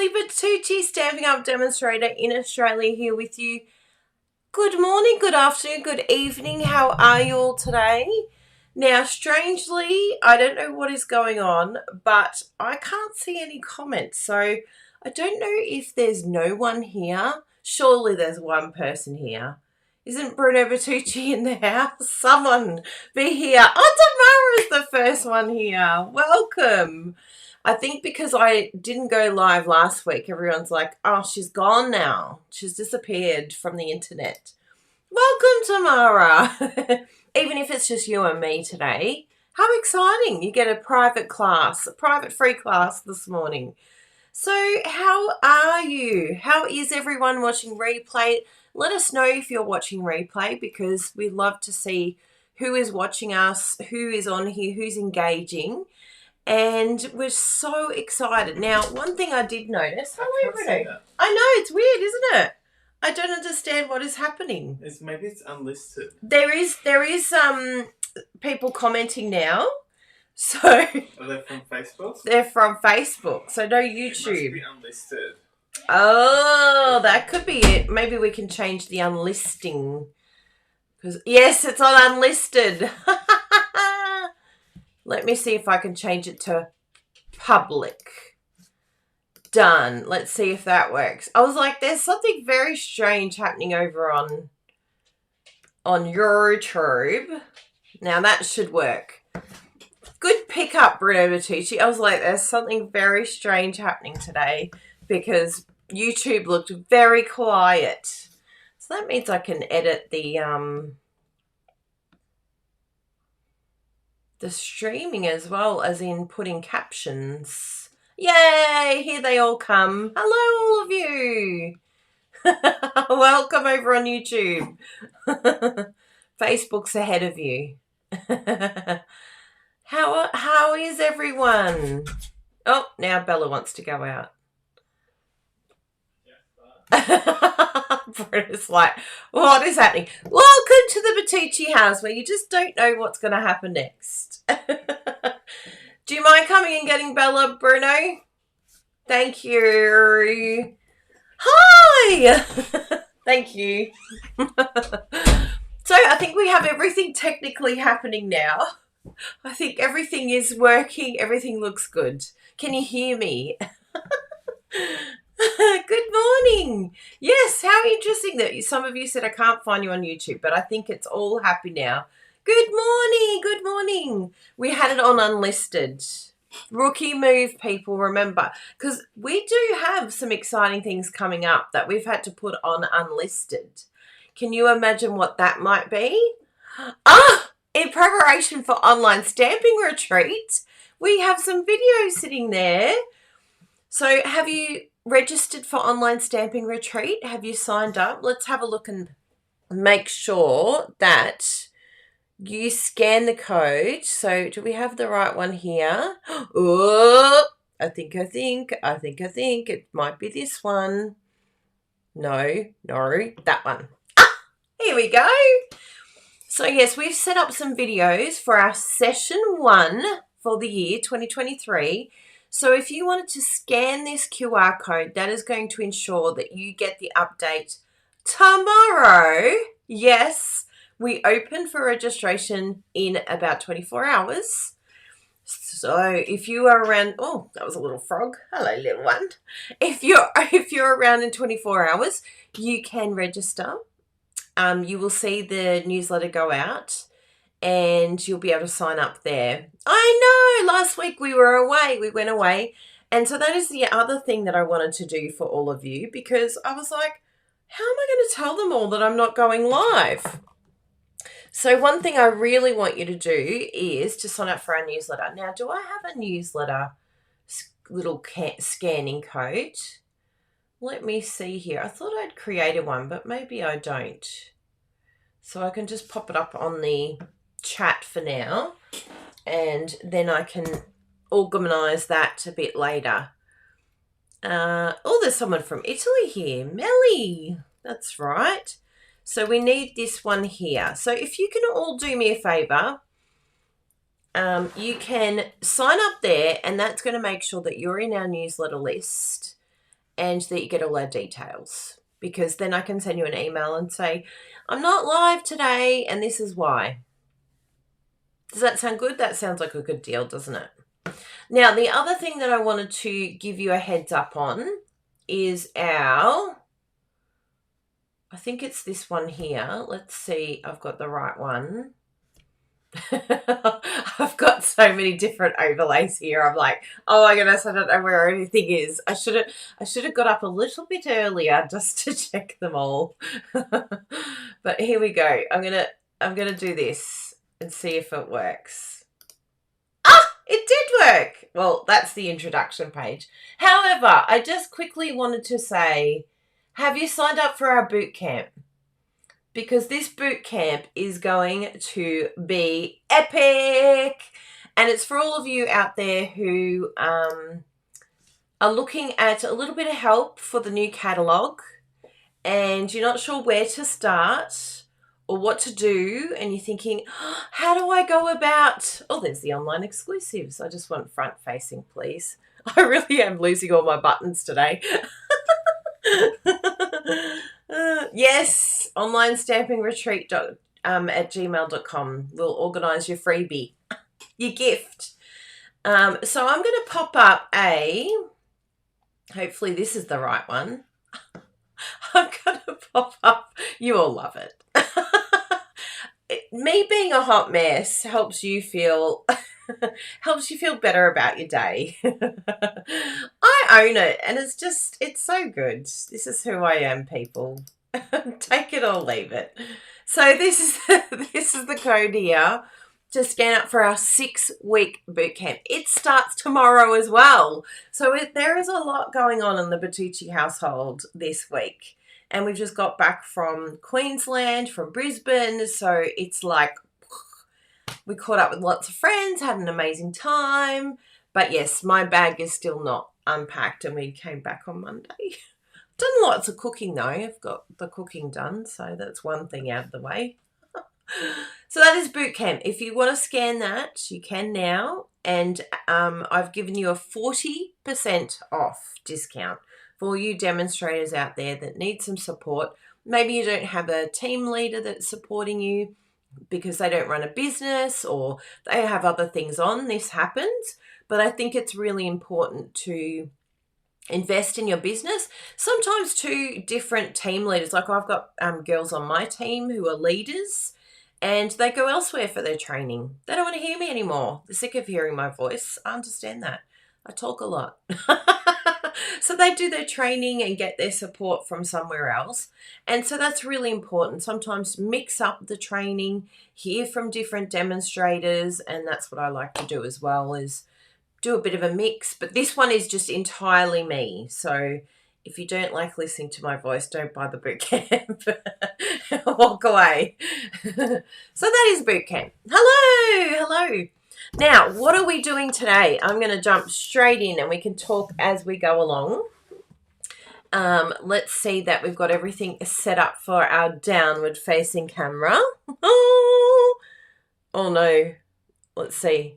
Shirley Bertucci, Stamping Up Demonstrator in Australia, here with you. Good morning, good afternoon, good evening. How are you all today? Now, strangely, I don't know what is going on, but I can't see any comments. So I don't know if there's no one here. Surely there's one person here. Isn't Bruno Bertucci in the house? Someone be here. Oh, Tamara's the first one here. Welcome. I think because I didn't go live last week, everyone's like, oh, she's gone now. She's disappeared from the internet. Welcome, Tamara. Even if it's just you and me today. How exciting. You get a private class, a private free class this morning. So how are you? How is everyone watching replay? Let us know if you're watching replay, because we'd love to see who is watching us, who is on here, who's engaging. And we're so excited. Now, one thing I did notice. Hello, Bruno. I know, it's weird, isn't it? I don't understand what is happening. Maybe it's unlisted. There is people commenting now. So are they from Facebook? They're from Facebook. So no YouTube. It must be unlisted. Oh, that could be it. Maybe we can change the unlisting. Because yes, it's on unlisted. Let me see if I can change it to public. Done. Let's see if that works. I was like, there's something very strange happening over on YouTube. Now that should work. Good pickup, Bruno Bertucci. I was like, there's something very strange happening today because YouTube looked very quiet. So that means I can edit the streaming as well, as in putting captions. Yay! Here they all come. Hello, all of you. Welcome over on YouTube. Facebook's ahead of you. How is everyone? Oh, now Bella wants to go out. Bruno's like, what is happening? Welcome to the Bertucci house, where you just don't know what's going to happen next. Do you mind coming and getting Bella, Bruno? Thank you. Hi. Thank you. So I think we have everything technically happening now. I think everything is working. Everything looks good. Can you hear me? Good morning. Yes, how interesting that some of you said I can't find you on YouTube, but I think it's all happy now. Good morning. Good morning. We had it on unlisted. Rookie move, people, remember, because we do have some exciting things coming up that we've had to put on unlisted. Can you imagine what that might be? In preparation for online stamping retreat, we have some videos sitting there. So have you registered for online stamping retreat? Have you signed up? Let's have a look and make sure that you scan the code. So do we have the right one here? Oh, I think it might be this one. No, that one. Here we go. So yes, we've set up some videos for our session 1 for the year 2023. So if you wanted to scan this QR code, that is going to ensure that you get the update tomorrow. Yes, we open for registration in about 24 hours. So if you are around, oh, that was a little frog. Hello, little one. If you're around in 24 hours, you can register. You will see the newsletter go out and you'll be able to sign up there. I know, last week we went away. And so that is the other thing that I wanted to do for all of you, because I was like, how am I going to tell them all that I'm not going live? So one thing I really want you to do is to sign up for our newsletter. Now, do I have a newsletter little scanning code? Let me see here. I thought I'd created one, but maybe I don't. So I can just pop it up on the chat for now, and then I can organise that a bit later. Oh, there's someone from Italy here. Melly. That's right. So we need this one here. So if you can all do me a favour, you can sign up there, and that's going to make sure that you're in our newsletter list. and that you get all our details, because then I can send you an email and say, I'm not live today and this is why. Does that sound good? That sounds like a good deal, doesn't it? Now, the other thing that I wanted to give you a heads up on is I think it's this one here. Let's see, I've got the right one. I've got so many different overlays here. I'm like, oh my goodness, I don't know where everything is. I should have got up a little bit earlier just to check them all. But here we go. I'm gonna do this and see if it works. Ah, it did work. Well, that's the introduction page. However, I just quickly wanted to say, have you signed up for our boot camp? Because this boot camp is going to be epic. And it's for all of you out there who are looking at a little bit of help for the new catalogue and you're not sure where to start or what to do, and you're thinking, oh, how do I go about... Oh, there's the online exclusives. I just want front facing, please. I really am losing all my buttons today. Yes, online stamping retreat at gmail.com. We'll organise your freebie, your gift. So I'm going to pop up hopefully this is the right one. I'm going to pop up, you all love it. Me being a hot mess helps you feel better about your day. I own it, and it's so good. This is who I am, people. Take it or leave it. So this is the code here to scan up for our 6-week boot camp. It starts tomorrow as well. So there is a lot going on in the Bertucci household this week. And we've just got back from Queensland, from Brisbane. So it's like we caught up with lots of friends, had an amazing time. But yes, my bag is still not unpacked, and we came back on Monday. Done lots of cooking though. I've got the cooking done, so that's one thing out of the way. So that is boot camp. If you want to scan that, you can now. And I've given you a 40% off discount for all you demonstrators out there that need some support. Maybe you don't have a team leader that's supporting you because they don't run a business or they have other things on. This happens. But I think it's really important to invest in your business. Sometimes too, different team leaders, like I've got girls on my team who are leaders, and they go elsewhere for their training. They don't want to hear me anymore. They're sick of hearing my voice. I understand that. I talk a lot. So they do their training and get their support from somewhere else. And so that's really important. Sometimes mix up the training, hear from different demonstrators, and that's what I like to do as well, is do a bit of a mix. But this one is just entirely me. So if you don't like listening to my voice, don't buy the boot camp. Walk away. So that is boot camp. Hello. Now, what are we doing today? I'm going to jump straight in and we can talk as we go along. Let's see that we've got everything set up for our downward facing camera. Oh no. Let's see.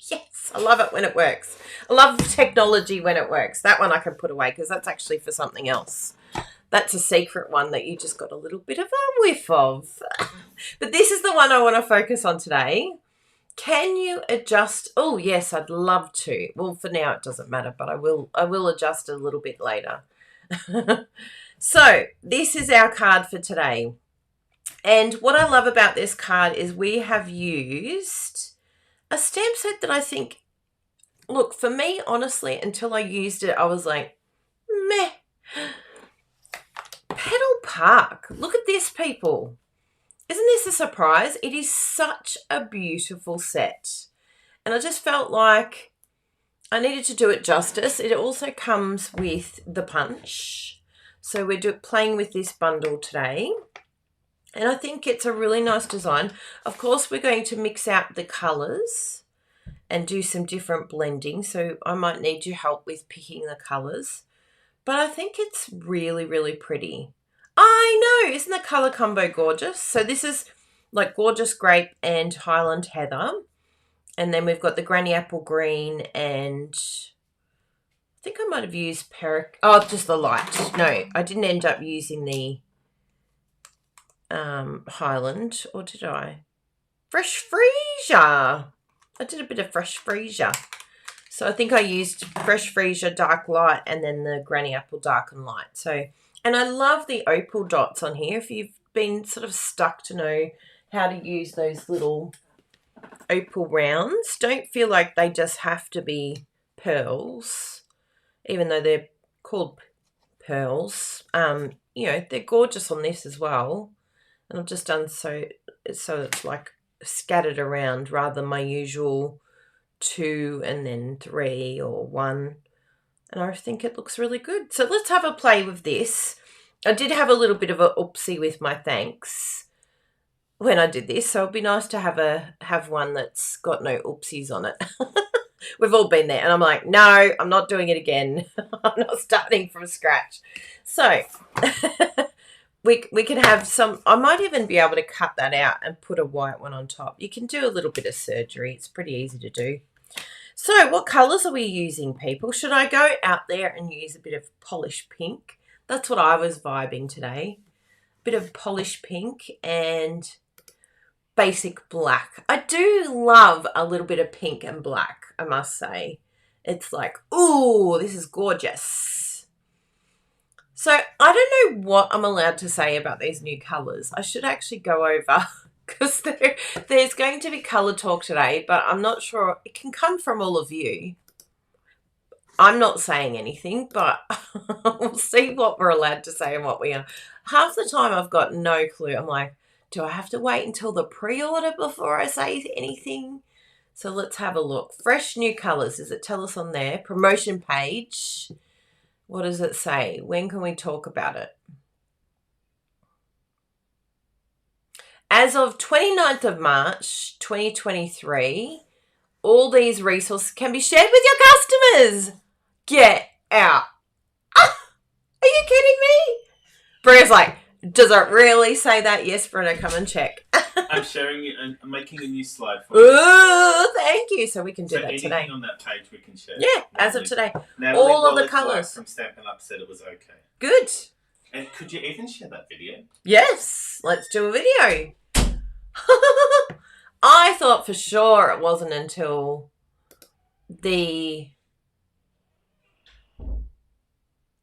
Yes, I love it when it works. I love technology when it works. That one I can put away because that's actually for something else. That's a secret one that you just got a little bit of a whiff of. But this is the one I want to focus on today. Can you adjust? Oh, yes, I'd love to. Well, for now it doesn't matter, but I will adjust a little bit later. So this is our card for today. And what I love about this card is we have used a stamp set that I think, look, for me, honestly, until I used it, I was like, meh. Petal Park. Look at this, people. Isn't this a surprise? It is such a beautiful set. And I just felt like I needed to do it justice. It also comes with the punch. So we're playing with this bundle today. And I think it's a really nice design. Of course, we're going to mix out the colours and do some different blending. So I might need your help with picking the colours. But I think it's really, really pretty. I know, isn't the colour combo gorgeous? So this is like Gorgeous Grape and Highland Heather. And then we've got the Granny Apple Green and think I might have used just the light. No, I didn't end up using the Highland, or did I? Fresh Freesia. I did a bit of Fresh Freesia. So I think I used Fresh Freesia Dark Light and then the Granny Apple Dark and Light. So, and I love the opal dots on here. If you've been sort of stuck to know how to use those little opal rounds, don't feel like they just have to be pearls, even though they're called pearls. You know, they're gorgeous on this as well. And I've just done so it's like scattered around rather than my usual 2 and then 3 or 1. And I think it looks really good. So let's have a play with this. I did have a little bit of a oopsie with my thanks when I did this, so it'd be nice to have one that's got no oopsies on it. We've all been there, and I'm like, no, I'm not doing it again. I'm not starting from scratch. So we can have some. I might even be able to cut that out and put a white one on top. You can do a little bit of surgery. It's pretty easy to do. So what colours are we using, people? Should I go out there and use a bit of polished pink? That's what I was vibing today. A bit of polished pink and basic black. I do love a little bit of pink and black, I must say. It's like, ooh, this is gorgeous. So I don't know what I'm allowed to say about these new colours. I should actually go over because there's going to be colour talk today, but I'm not sure. It can come from all of you. I'm not saying anything, but we'll see what we're allowed to say and what we are. Half the time I've got no clue. I'm like, do I have to wait until the pre-order before I say anything? So let's have a look. Fresh new colours. Does it tell us on there? Promotion page. What does it say? When can we talk about it? As of 29th of March, 2023, all these resources can be shared with your customers. Get out. Ah, are you kidding me? Bria's like, does it really say that? Yes, Bruno, come and check. I'm sharing it and I'm making a new slide for you. Ooh, thank you. So we can do that anything today. On that page we can share. Yeah, as of today. Natalie all of the colours. From Stampin' Up said it was okay. Good. And could you even share that video? Yes, let's do a video. I thought for sure it wasn't until the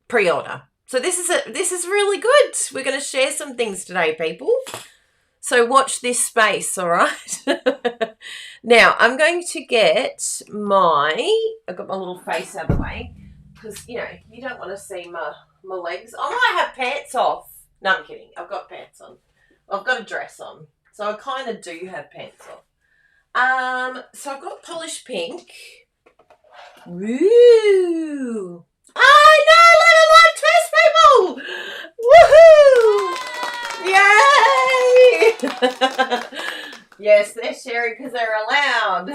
pre-order. So this is really good. We're going to share some things today, people. So watch this space, all right? Now, I'm going to get I've got my little face out of the way because, you know, you don't want to see my legs. I might have pants off. No, I'm kidding. I've got pants on. I've got a dress on. So I kind of do have pants off. So I've got polished pink. Woo! I know, Lemon Life Twist, people! Yay! Yes, they're sharing because they're allowed.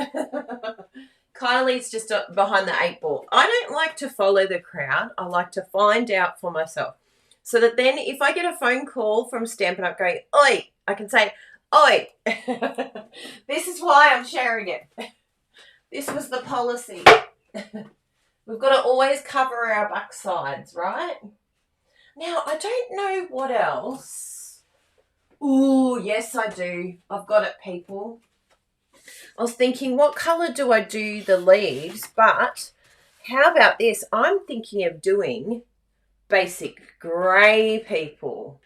Kylie's just behind the 8 ball. I don't like to follow the crowd. I like to find out for myself. So that then if I get a phone call from Stampin' Up going, oi, I can say, oi, this is why I'm sharing it. This was the policy. We've got to always cover our backsides, right? Now, I don't know what else. Ooh, yes, I do. I've got it, people. I was thinking, what colour do I do the leaves? But how about this? I'm thinking of doing basic grey, people.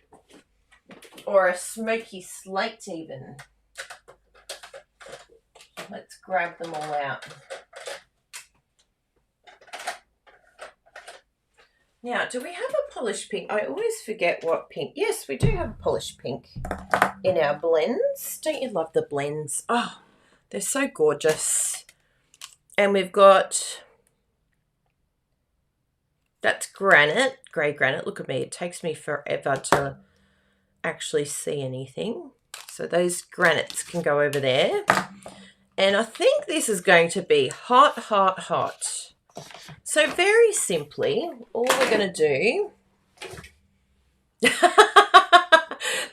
Or a smoky slate even. Let's grab them all out. Now, do we have a polished pink? I always forget what pink. Yes, we do have a polished pink in our blends. Don't you love the blends? Oh, they're so gorgeous. And we've got, that's granite, grey granite. Look at me. It takes me forever to actually see anything. So those granites can go over there. And I think this is going to be hot, hot, hot. So very simply, all we're going to do...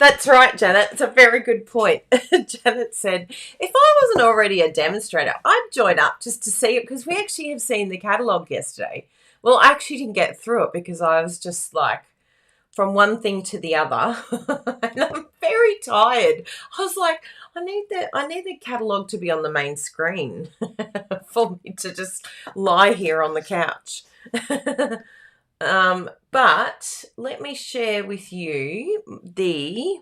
That's right, Janet. It's a very good point. Janet said, if I wasn't already a demonstrator, I'd join up just to see it because we actually have seen the catalogue yesterday. Well, I actually didn't get through it because I was just like from one thing to the other. And I'm very tired. I was like, I need the catalogue to be on the main screen for me to just lie here on the couch. But let me share with you the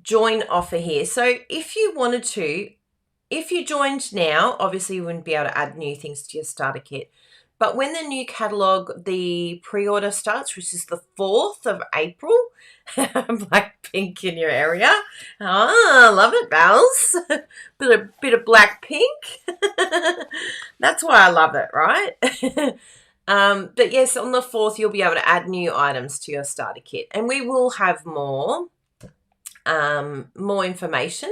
join offer here. So if you wanted to, if you joined now, obviously you wouldn't be able to add new things to your starter kit. But when the new catalogue, the pre-order starts, which is the 4th of April, black pink in your area. Ah, love it, Bells. bit of black pink. That's why I love it, right? But yes, on the 4th, you'll be able to add new items to your starter kit. And we will have more information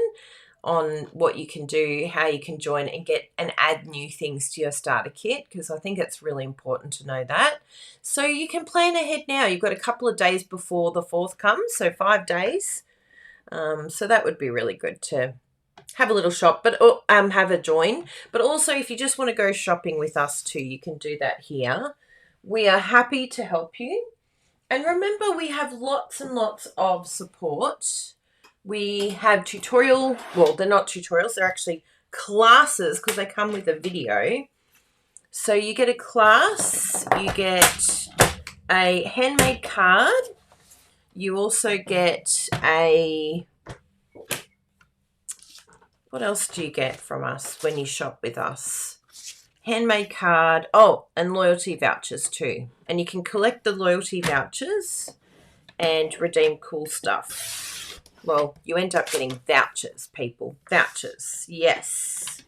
on what you can do, how you can join and get and add new things to your starter kit, because I think it's really important to know that. So you can plan ahead now. You've got a couple of days before the 4th comes, so 5 days. So that would be really good to have a little shop, but have a join. But also, if you just want to go shopping with us too, you can do that here. We are happy to help you. And remember, we have lots and lots of support. We have well, they're not tutorials, they're actually classes because they come with a video. So you get a class, you get a handmade card, you also get what else do you get from us when you shop with us? Handmade card, and loyalty vouchers too. And you can collect the loyalty vouchers and redeem cool stuff. Well, you end up getting vouchers, people. Vouchers, yes.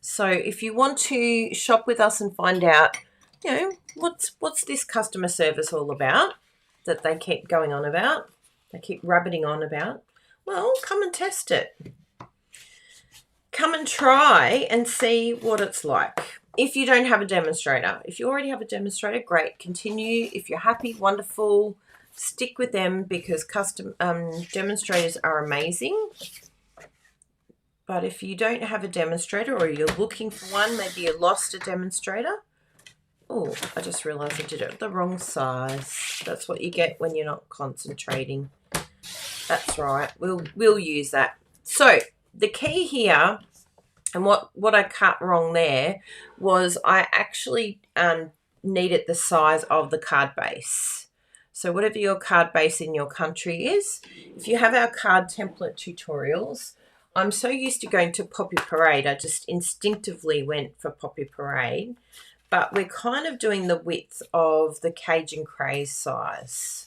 So if you want to shop with us and find out, what's this customer service all about that they keep going on about, they keep rabbiting on about, well, come and test it. Come and try and see what it's like. If you don't have a demonstrator, if you already have a demonstrator, great, continue. If you're happy, wonderful. Stick with them because custom demonstrators are amazing. But if you don't have a demonstrator or you're looking for one, maybe you lost a demonstrator. Oh, I just realized I did it the wrong size. That's what you get when you're not concentrating. That's right. We'll use that. So the key here, and what I cut wrong there, was I actually needed the size of the card base. So whatever your card base in your country is, if you have our card template tutorials, I'm so used to going to Poppy Parade, I just instinctively went for Poppy Parade, but we're kind of doing the width of the Cajun Craze size.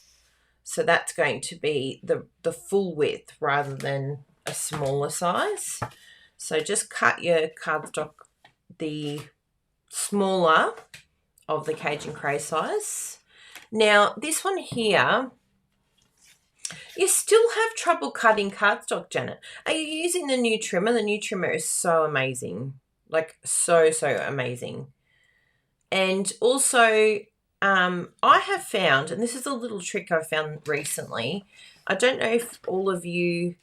So that's going to be the full width rather than a smaller size. So just cut your cardstock the smaller of the Cajun Craze size. Now, this one here, you still have trouble cutting cardstock, Janet. Are you using the new trimmer? The new trimmer is so amazing. Like, so amazing. And also, I have found, and this is a little trick I found recently, I don't know if all of you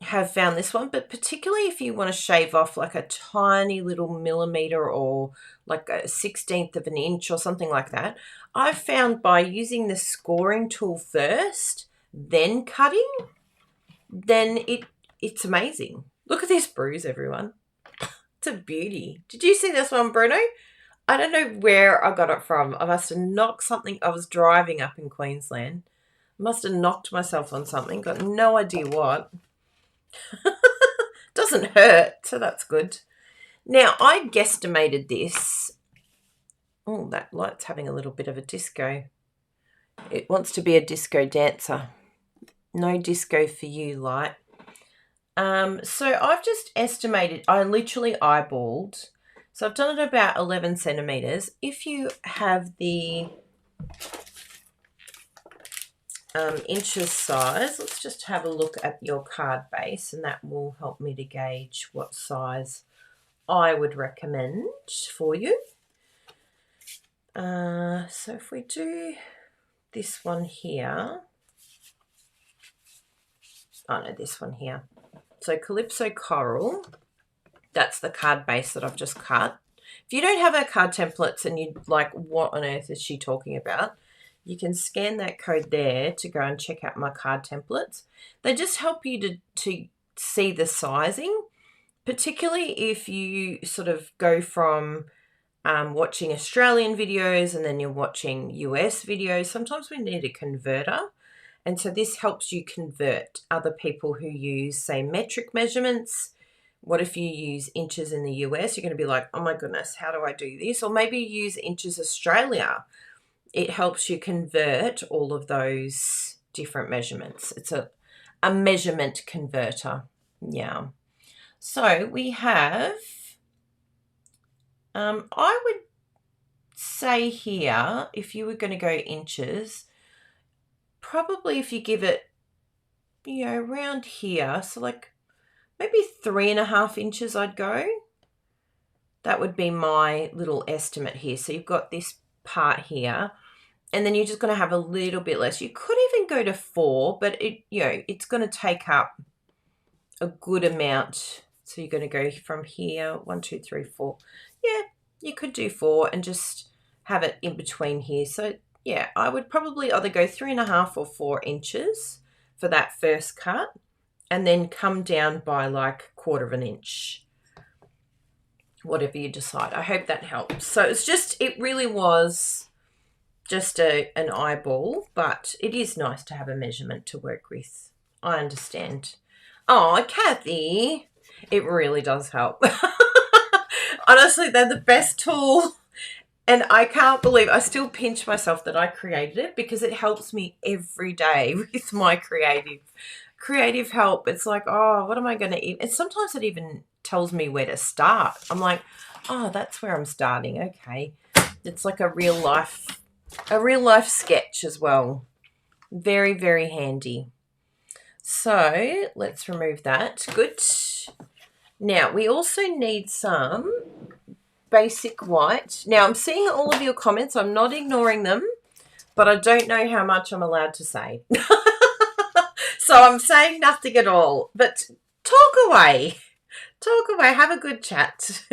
have found this one, but particularly if you want to shave off like a tiny little millimeter or like a 1/16 of an inch or something like that, I've found by using the scoring tool first, then cutting, then it's amazing. Look at this bruise, everyone. It's a beauty. Did you see this one, Bruno? I don't know where I got it from. I must have knocked something. I was driving up in Queensland. Must have knocked myself on something. Got no idea what. Doesn't hurt, so that's good. Now, I guesstimated this. Oh, that light's having a little bit of a disco. It wants to be a disco dancer. No disco for you, light. So I've just estimated, I literally eyeballed. So I've done it about 11 centimeters. If you have the inches size, let's just have a look at your card base, and that will help me to gauge what size I would recommend for you. So if we do this one here, oh no, this one here. So Calypso Coral, that's the card base that I've just cut. If you don't have our card templates and you're like, what on earth is she talking about? You can scan that code there to go and check out my card templates. They just help you to see the sizing, particularly if you sort of go from watching Australian videos and then you're watching US videos. Sometimes we need a converter. And so this helps you convert other people who use, say, metric measurements. What if you use inches in the US? You're going to be like, oh my goodness, how do I do this? Or maybe you use inches Australia. It helps you convert all of those different measurements. It's a measurement converter. Yeah. So we have, I would say here, if you were going to go inches, probably if you give it, you know, around here, so like maybe 3.5 inches I'd go. That would be my little estimate here. So you've got this part here, and then you're just going to have a little bit less. You could even go to 4, but it, you know, it's going to take up a good amount. So you're going to go from here, 1, 2, 3, 4. Yeah, you could do 4 and just have it in between here. So yeah, I would probably either go 3.5 or 4 inches for that first cut, and then come down by like 1/4 inch, whatever you decide. I hope that helps. So it's just, it really was just an eyeball, but it is nice to have a measurement to work with. I understand. Oh, Kathy, it really does help. Honestly, they're the best tool. And I can't believe, I still pinch myself that I created it, because it helps me every day with my creative help. It's like, oh, what am I going to eat? And sometimes it even tells me where to start. I'm like, oh, that's where I'm starting. Okay. It's like a real life sketch as well. Very, very handy. So let's remove that. Good. Now we also need some basic white. Now I'm seeing all of your comments. I'm not ignoring them, but I don't know how much I'm allowed to say. So I'm saying nothing at all, but talk away, have a good chat.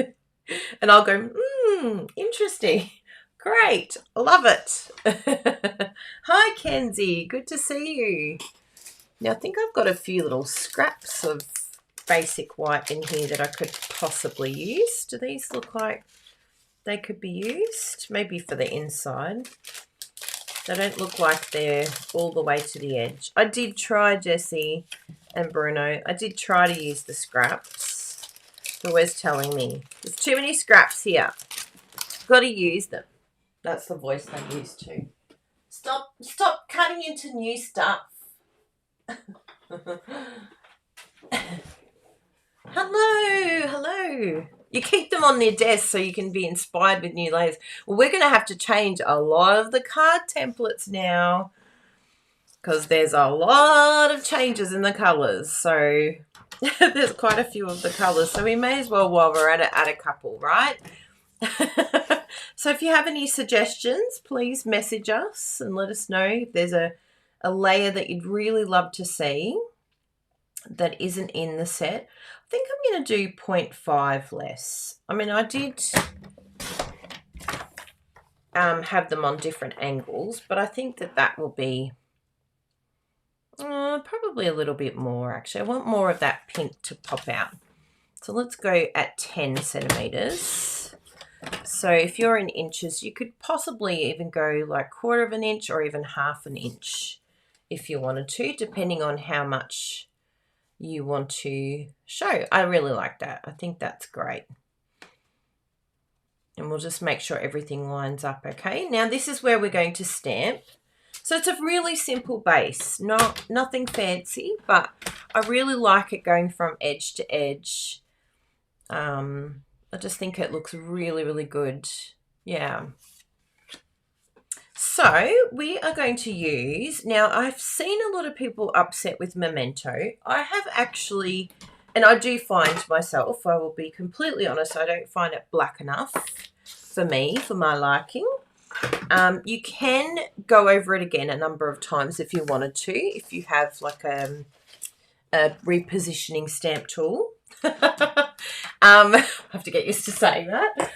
And I'll go, interesting, great, love it. Hi Kenzie, good to see you. Now I think I've got a few little scraps of basic white in here that I could possibly use. Do these look like they could be used? Maybe for the inside. They don't look like they're all the way to the edge. I did try, Jessie and Bruno, I did try to use the scraps. They're always telling me, there's too many scraps here. Got to use them. That's the voice they use too. Stop cutting into new stuff. Hello. You keep them on their desk so you can be inspired with new layers. Well, we're going to have to change a lot of the card templates now, because there's a lot of changes in the colours. So there's quite a few of the colours. So we may as well, while we're at it, add a couple, right? So if you have any suggestions, please message us and let us know if there's a layer that you'd really love to see that isn't in the set. I think I'm going to do 0.5 less. I mean, I did have them on different angles, but I think that will be probably a little bit more, actually. I want more of that pink to pop out. So let's go at 10 centimeters. So if you're in inches, you could possibly even go like 1/4 inch or even 1/2 inch if you wanted to, depending on how much you want to show. I really like that. I think that's great. And we'll just make sure everything lines up okay. Now this is where we're going to stamp. So it's a really simple base, nothing fancy, but I really like it going from edge to edge. I just think it looks really, really good. Yeah. So we are going to use, now I've seen a lot of people upset with Memento. I have actually, and I do find myself, I will be completely honest, I don't find it black enough for me, for my liking. You can go over it again a number of times if you wanted to, if you have like a a repositioning stamp tool. I have to get used to saying that.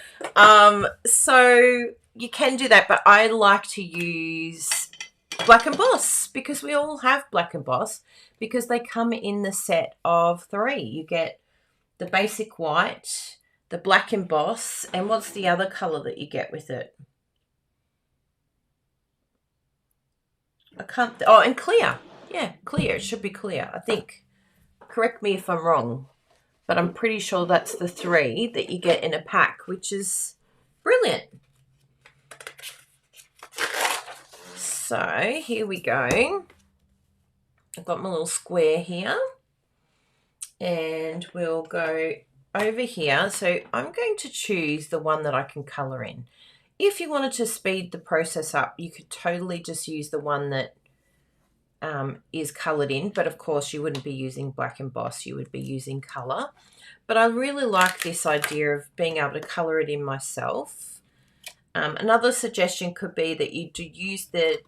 So you can do that, but I like to use Black Emboss because we all have Black Emboss because they come in the set of 3. You get the basic white, the Black Emboss, and what's the other colour that you get with it? I can't... Oh, and clear. Yeah, clear. It should be clear, I think. Correct me if I'm wrong, but I'm pretty sure that's the 3 that you get in a pack, which is brilliant. So here we go. I've got my little square here, and we'll go over here. So I'm going to choose the one that I can colour in. If you wanted to speed the process up, you could totally just use the one that is coloured in, but of course you wouldn't be using Black Emboss, you would be using colour. But I really like this idea of being able to colour it in myself. Another suggestion could be that you do use the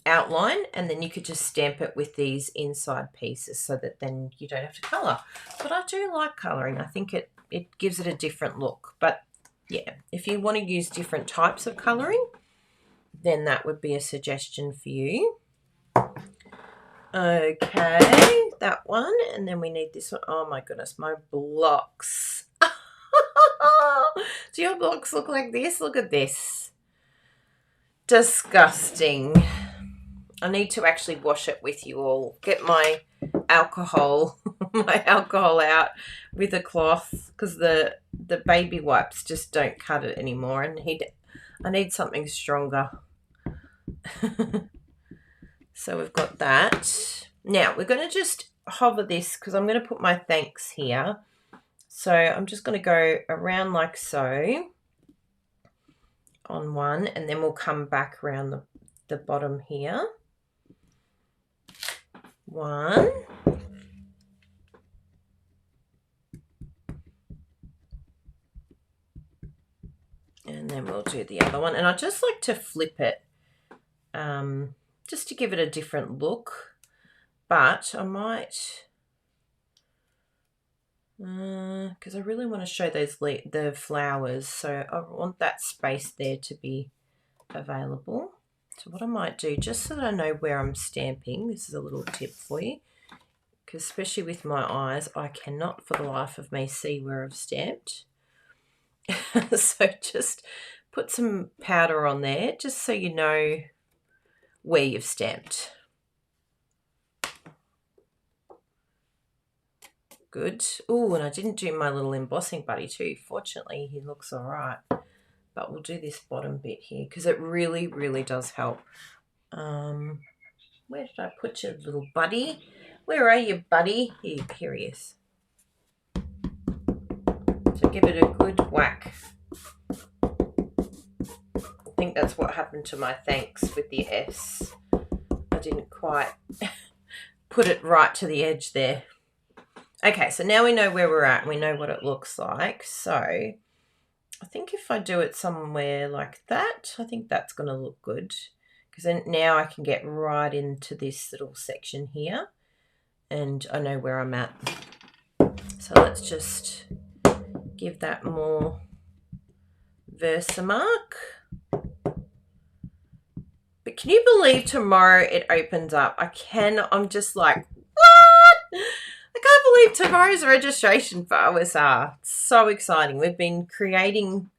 outline and then you could just stamp it with these inside pieces so that then you don't have to colour. But I do like colouring. I think it gives it a different look. But yeah, if you want to use different types of colouring, then that would be a suggestion for you. Okay, that one, and then we need this one. Oh my goodness, my blocks. Do your blocks look like this? Look at this. Disgusting. I need to actually wash it with you all. Get my alcohol out with a cloth because the baby wipes just don't cut it anymore, and I need something stronger. So we've got that. Now we're going to just hover this because I'm going to put my thanks here. So I'm just going to go around like so on one, and then we'll come back around the bottom here. 1. And then we'll do the other one. And I just like to flip it just to give it a different look. But I might, because I really want to show the flowers. So I want that space there to be available. So what I might do, just so that I know where I'm stamping, this is a little tip for you, because especially with my eyes, I cannot for the life of me see where I've stamped. So just put some powder on there, just so you know where you've stamped. Good. Oh, and I didn't do my little embossing buddy too. Fortunately, he looks all right. But we'll do this bottom bit here because it really, really does help. Where did I put your little buddy? Where are you, buddy? Here he is. So give it a good whack. I think that's what happened to my thanks with the S. I didn't quite put it right to the edge there. Okay, so now we know where we're at and we know what it looks like. So I think if I do it somewhere like that, I think that's going to look good. Because then now I can get right into this little section here and I know where I'm at. So let's just give that more Versamark. But can you believe tomorrow it opens up? I'm just like, what? I can't believe tomorrow's registration for OSR. It's so exciting. We've been creating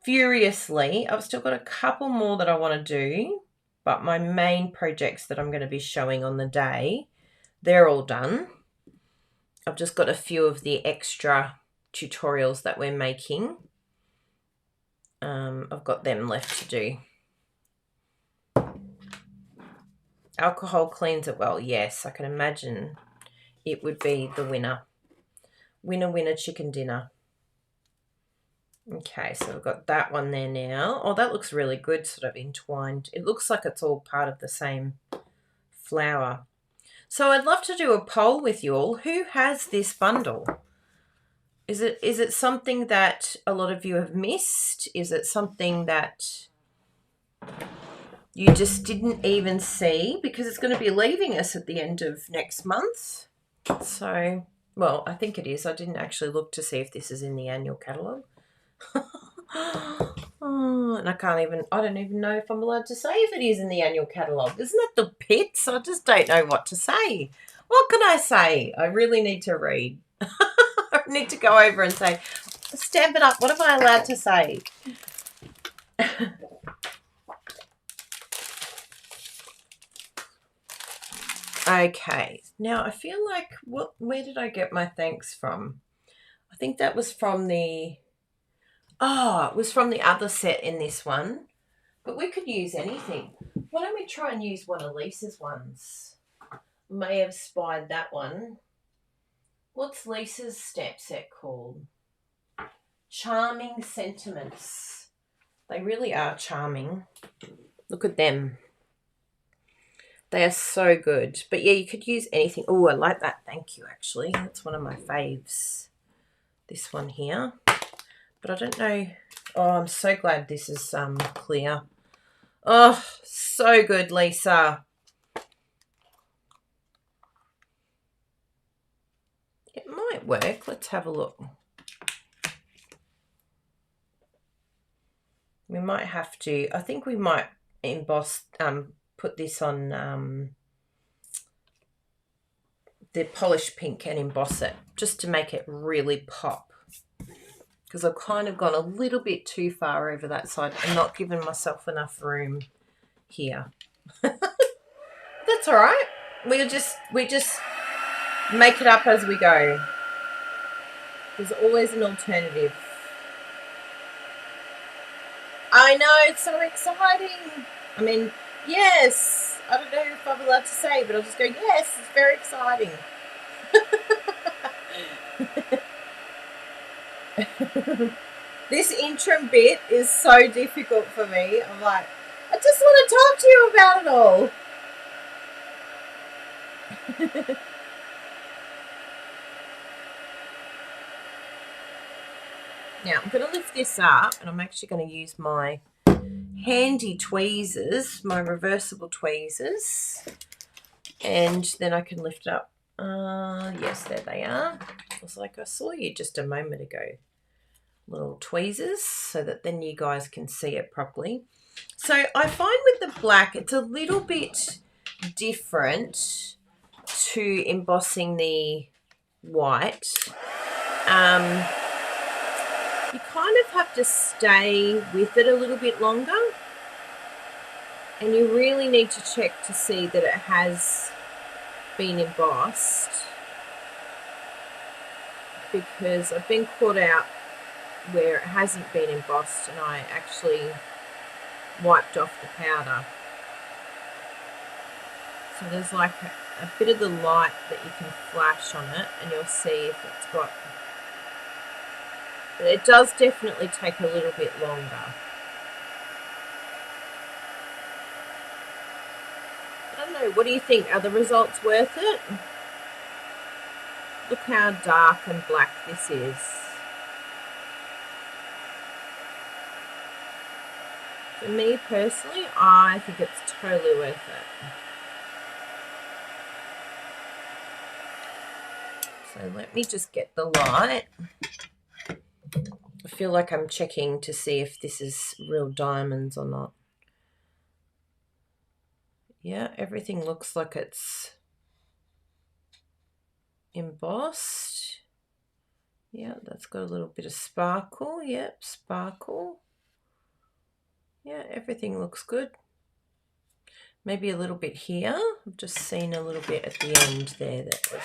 furiously. I've still got a couple more that I want to do, but my main projects that I'm going to be showing on the day, they're all done. I've just got a few of the extra tutorials that we're making. I've got them left to do. Alcohol cleans it well. Yes, I can imagine it would be the winner. Winner, winner, chicken dinner. Okay, so we've got that one there now. Oh, that looks really good, sort of entwined. It looks like it's all part of the same flower. So I'd love to do a poll with you all. Who has this bundle? Is it something that a lot of you have missed? Is it something that you just didn't even see? Because it's going to be leaving us at the end of next month. So, well, I think it is. I didn't actually look to see if this is in the annual catalogue. Oh, and I don't even know if I'm allowed to say if it is in the annual catalogue. Isn't it the pits? I just don't know what to say. What can I say? I really need to read. I need to go over and say, stamp it up. What am I allowed to say? Okay. Now I feel like where did I get my thanks from? I think that was from it was from the other set in this one. But we could use anything. Why don't we try and use one of Lisa's ones? May have spied that one. What's Lisa's stamp set called? Charming Sentiments. They really are charming. Look at them. They are so good. But yeah, you could use anything. Oh, I like that. Thank you, actually. That's one of my faves. This one here. But I don't know. Oh, I'm so glad this is clear. Oh, so good, Lisa. It might work. Let's have a look. We might have to. I think we might emboss, put this on the polished pink and emboss it just to make it really pop. Because I've kind of gone a little bit too far over that side and not given myself enough room here. That's all right. We just make it up as we go. There's always an alternative. I know, it's so exciting. I mean, yes. I don't know if I'm allowed to say, but I'll just go, yes, it's very exciting. This interim bit is so difficult for me. I'm like, I just want to talk to you about it all. Now, I'm going to lift this up, and I'm actually going to use my handy tweezers, my reversible tweezers, and then I can lift it up. Yes, there they are. It was like I saw you just a moment ago. Little tweezers, so that then you guys can see it properly. So I find with the black, it's a little bit different to embossing the white. You kind of have to stay with it a little bit longer, and you really need to check to see that it has been embossed, because I've been caught out where it hasn't been embossed and I actually wiped off the powder. So there's like a bit of the light that you can flash on it, and you'll see if it's got... But it does definitely take a little bit longer. I don't know, what do you think? Are the results worth it? Look how dark and black this is. For me personally, I think it's totally worth it. So let me just get the light. I feel like I'm checking to see if this is real diamonds or not. Yeah, everything looks like it's embossed. Yeah, that's got a little bit of sparkle. Yep, sparkle. Yeah, everything looks good. Maybe a little bit here. I've just seen a little bit at the end there that was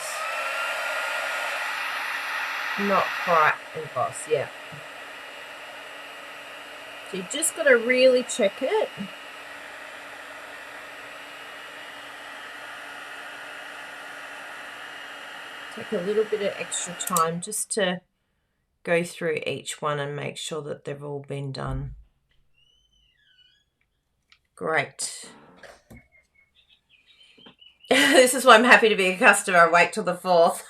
not quite embossed. Yeah. So you just got to really check it. Take a little bit of extra time just to go through each one and make sure that they've all been done. Great. This is why I'm happy to be a customer. I wait till the 4th.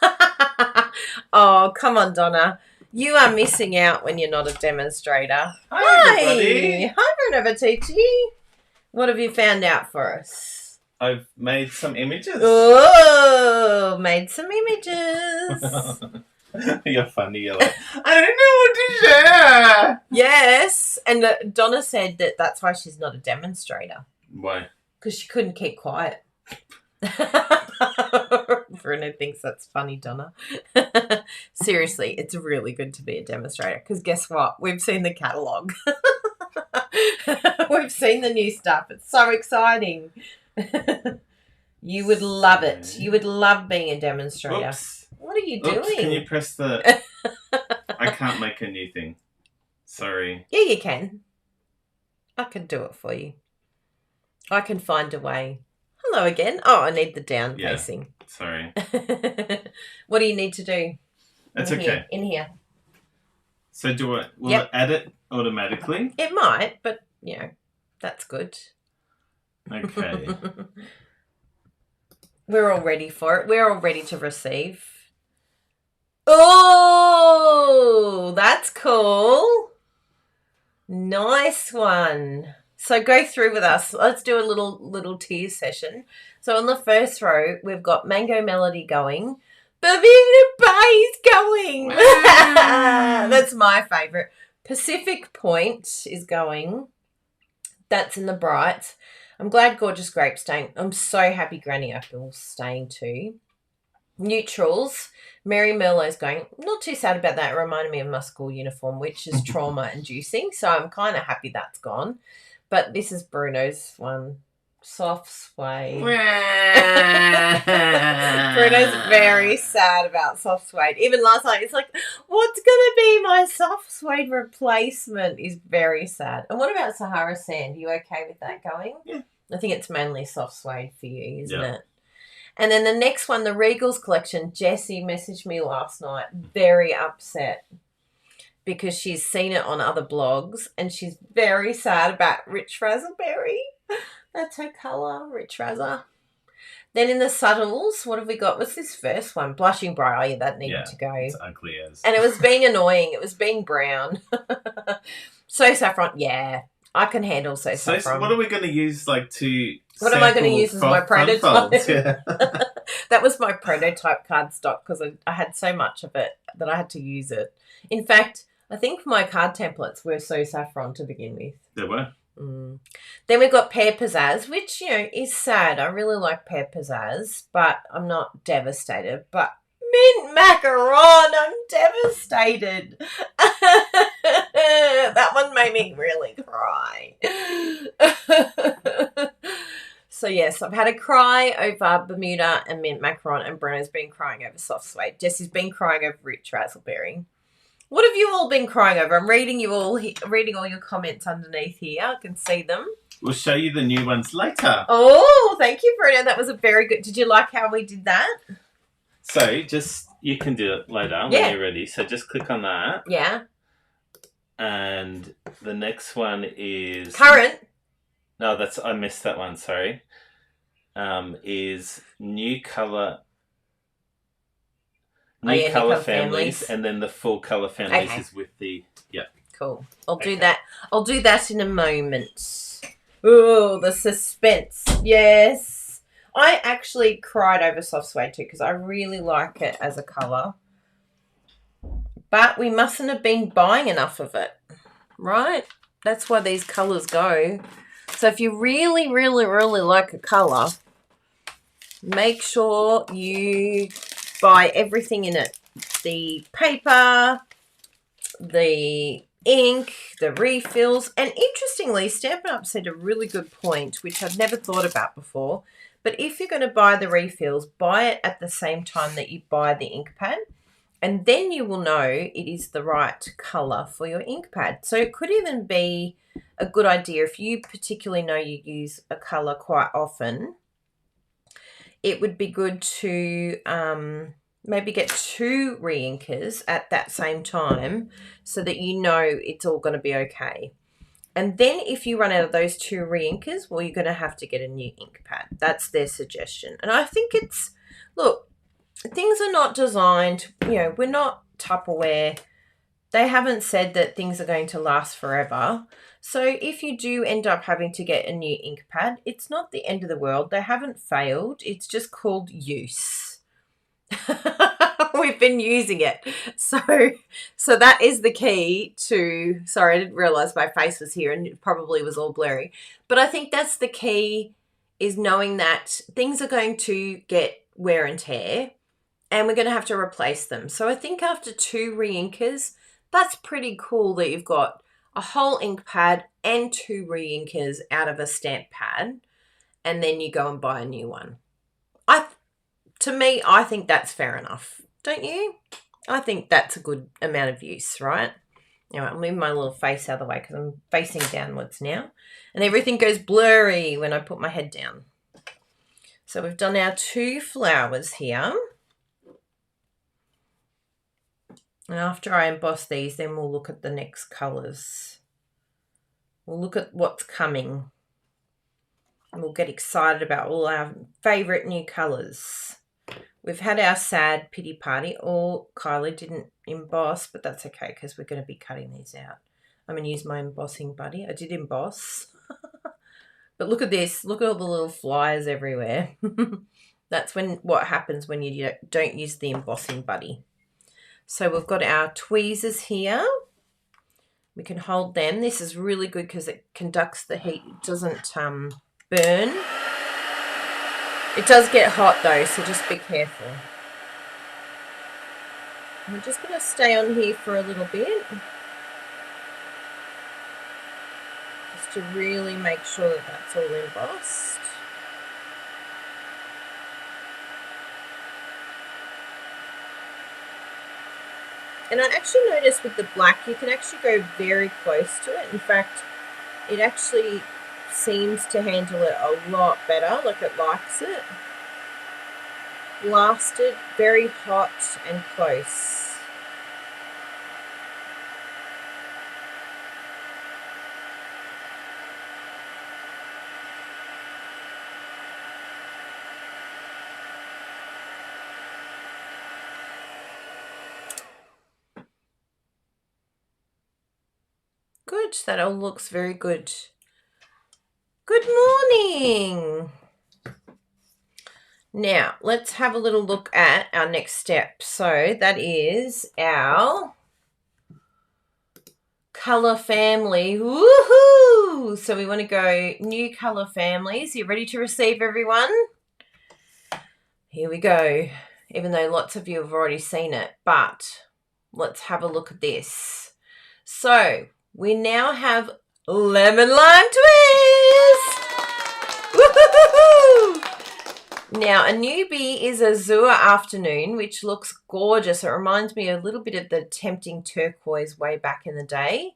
Oh, come on, Donna. You are missing out when you're not a demonstrator. Hi, everybody. Hi, Renova Titi. What have you found out for us? I've made some images. Oh, made some images. You're funny. You're like, I don't know what to share. Yes, and Donna said that that's why she's not a demonstrator. Why? Because she couldn't keep quiet. Bruno thinks that's funny, Donna. Seriously, it's really good to be a demonstrator because guess what? We've seen the catalogue. We've seen the new stuff. It's so exciting. You would love it. You would love being a demonstrator. Oops. What are you Oops, doing? can you press the... I can't make a new thing. Sorry. Yeah, you can. I can do it for you. I can find a way. Hello again. Oh, I need the down facing. Sorry. What do you need to do? That's okay. Here, in here. So will it add it automatically? It might, but, that's good. Okay. We're all ready for it. We're all ready to receive. Oh, that's cool. Nice one. So go through with us. Let's do a little tear session. So on the first row, we've got Mango Melody going. Bermuda Bay's going. That's my favourite. Pacific Point is going. That's in the bright. I'm glad Gorgeous Grape staying. I'm so happy Granny Apple's staying too. Neutrals. Mary Merlot's going. Not too sad about that. It reminded me of my school uniform, which is trauma-inducing. So I'm kind of happy that's gone. But this is Bruno's one. Soft suede. Bruno's very sad about soft suede. Even last night, it's like, what's going to be my soft suede replacement? Is very sad. And what about Sahara Sand? Are you okay with that going? Yeah. I think it's mainly soft suede for you, isn't it? And then the next one, the Regals collection, Jessie messaged me last night, very upset because she's seen it on other blogs and she's very sad about Rich Raspberry. That's her colour, Rich Razza. Then in the subtles, what have we got? What's this first one? Blushing Bright. Oh, yeah, that needed to go. It's ugly as. And it was being annoying. It was being brown. So Saffron, yeah. I can handle So Saffron. So what are we going to use to What am I going to use as my prototype? Yeah. That was my prototype cardstock because I had so much of it that I had to use it. In fact, I think my card templates were So Saffron to begin with. They were. Then we've got Pear Pizzazz, which, is sad. I really like Pear Pizzazz, but I'm not devastated. But Mint Macaron, I'm devastated. That one made me really cry. So, yes, I've had a cry over Bermuda and Mint Macaron, and Bruno's been crying over Soft Suede. Jessie's been crying over Rich Raspberry. What have you all been crying over? I'm reading all your comments underneath here. I can see them. We'll show you the new ones later. Oh, thank you, Bruno. That was a very good. Did you like how we did that? So you can do it later when you're ready. So just click on that. Yeah. And the next one is current. No, I missed that one. Sorry. Is new color. New colour families, and then the full colour families is with the Cool. I'll do that. I'll do that in a moment. Oh, the suspense. Yes. I actually cried over Soft Suede too because I really like it as a colour. But we mustn't have been buying enough of it, right? That's why these colours go. So if you really, really, really like a colour, make sure you buy everything in it. The paper, the ink, the refills. And interestingly, Stampin' Up said a really good point, which I've never thought about before. But if you're going to buy the refills, buy it at the same time that you buy the ink pad. And then you will know it is the right colour for your ink pad. So it could even be a good idea if you particularly know you use a colour quite often. It would be good to maybe get 2 re-inkers at that same time so that you know it's all going to be okay. And then if you run out of those 2 re-inkers, well, you're going to have to get a new ink pad. That's their suggestion. And I think look, things are not designed, we're not Tupperware. They haven't said that things are going to last forever. So if you do end up having to get a new ink pad, it's not the end of the world. They haven't failed. It's just called use. We've been using it. So that is the key to, sorry, I didn't realize my face was here and it probably was all blurry. But I think that's the key, is knowing that things are going to get wear and tear and we're going to have to replace them. So I think after 2 re-inkers, that's pretty cool that you've got a whole ink pad and 2 re-inkers out of a stamp pad, and then you go and buy a new one. To me, I think that's fair enough. Don't you? I think that's a good amount of use, right? Anyway, I'll move my little face out of the way because I'm facing downwards now. And everything goes blurry when I put my head down. So we've done our 2 flowers here. And after I emboss these, then we'll look at the next colours. We'll look at what's coming. And we'll get excited about all our favourite new colours. We've had our sad pity party. Kylie didn't emboss, but that's okay because we're going to be cutting these out. I'm going to use my embossing buddy. I did emboss. But look at this. Look at all the little flies everywhere. That's what happens when you don't use the embossing buddy. So we've got our tweezers here. We can hold them. This is really good because it conducts the heat. It doesn't burn. It does get hot though, so just be careful. I'm just going to stay on here for a little bit. Just to really make sure that that's all embossed. And I actually noticed with the black, you can actually go very close to it. In fact, it actually seems to handle it a lot better, like it likes it. Blasted, very hot and close. Good, that all looks very good. Good morning. Now, let's have a little look at our next step. So that is our color family. Woohoo! So we want to go new color families. You ready to receive, everyone? Here we go. Even though lots of you have already seen it, but let's have a look at this. So we now have lemon lime twist. Woohoo! Now, a newbie is Azure Afternoon, which looks gorgeous. It reminds me a little bit of the Tempting Turquoise way back in the day.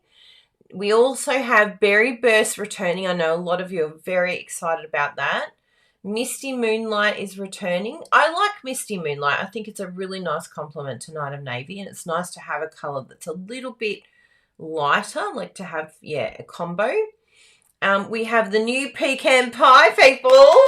We also have Berry Burst returning. I know a lot of you are very excited about that. Misty Moonlight is returning. I like Misty Moonlight. I think it's a really nice complement to Night of Navy, and it's nice to have a colour that's a little bit lighter, like to have, a combo. We have the new pecan pie, people.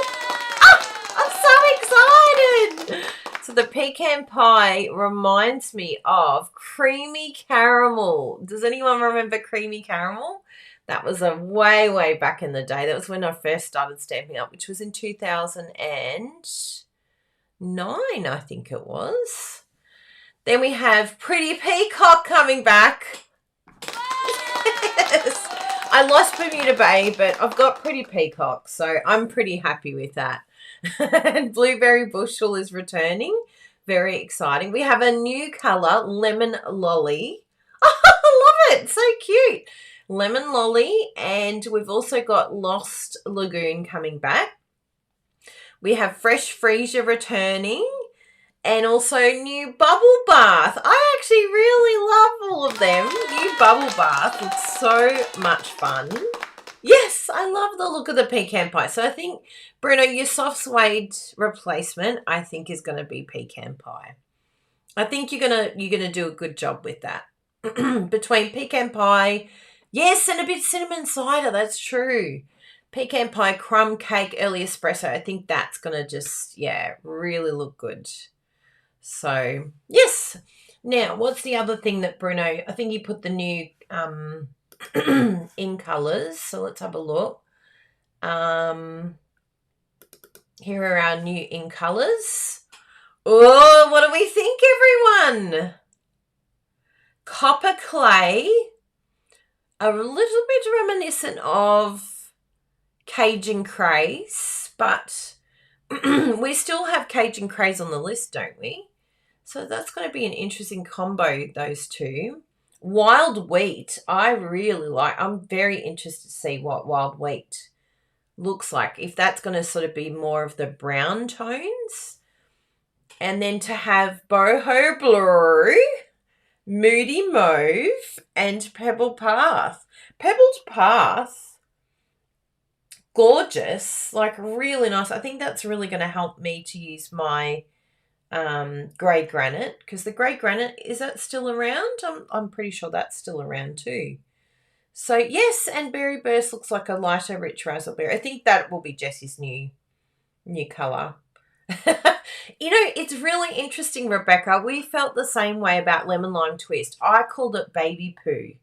I'm so excited. So the pecan pie reminds me of creamy caramel. Does anyone remember creamy caramel? That was a way back in the day. That was when I first started Stampin' Up, which was in 2009, I think it was. Then we have Pretty Peacock coming back. Yes. I lost Bermuda Bay, but I've got Pretty Peacock, so I'm pretty happy with that. And Blueberry Bushel is returning. Very exciting. We have a new colour, Lemon Lolly. Oh, I love it. So cute. Lemon Lolly, and we've also got Lost Lagoon coming back. We have Fresh Freesia returning, and also new Bubble Bath. I actually really love all of them. New Bubble Bath looks so much fun. Yes, I love the look of the pecan pie. So I think, Bruno, your soft suede replacement, I think, is going to be pecan pie. I think you're gonna do a good job with that. Between pecan pie, yes, and a bit cinnamon cider. That's true. Pecan pie, crumb cake, early espresso. I think that's going to just, really look good. So, yes. Now, what's the other thing that Bruno, I think he put the new in colours. So let's have a look. Here are our new in colours. Oh, what do we think, everyone? Copper clay. A little bit reminiscent of Cajun Craze, but we still have Cajun Craze on the list, don't we? So that's going to be an interesting combo, those two. Wild wheat, I really like. I'm very interested to see what wild wheat looks like. If that's going to sort of be more of the brown tones. And then to have boho blue, moody mauve, and pebble path. Pebbled path, gorgeous, like really nice. I think that's really going to help me to use my grey granite, because the grey granite, is that still around? I'm pretty sure that's still around too. So yes, and berry burst looks like a lighter, rich raspberry. I think that will be Jessie's new colour. You know, it's really interesting, Rebecca. We felt the same way about lemon lime twist. I called it baby poo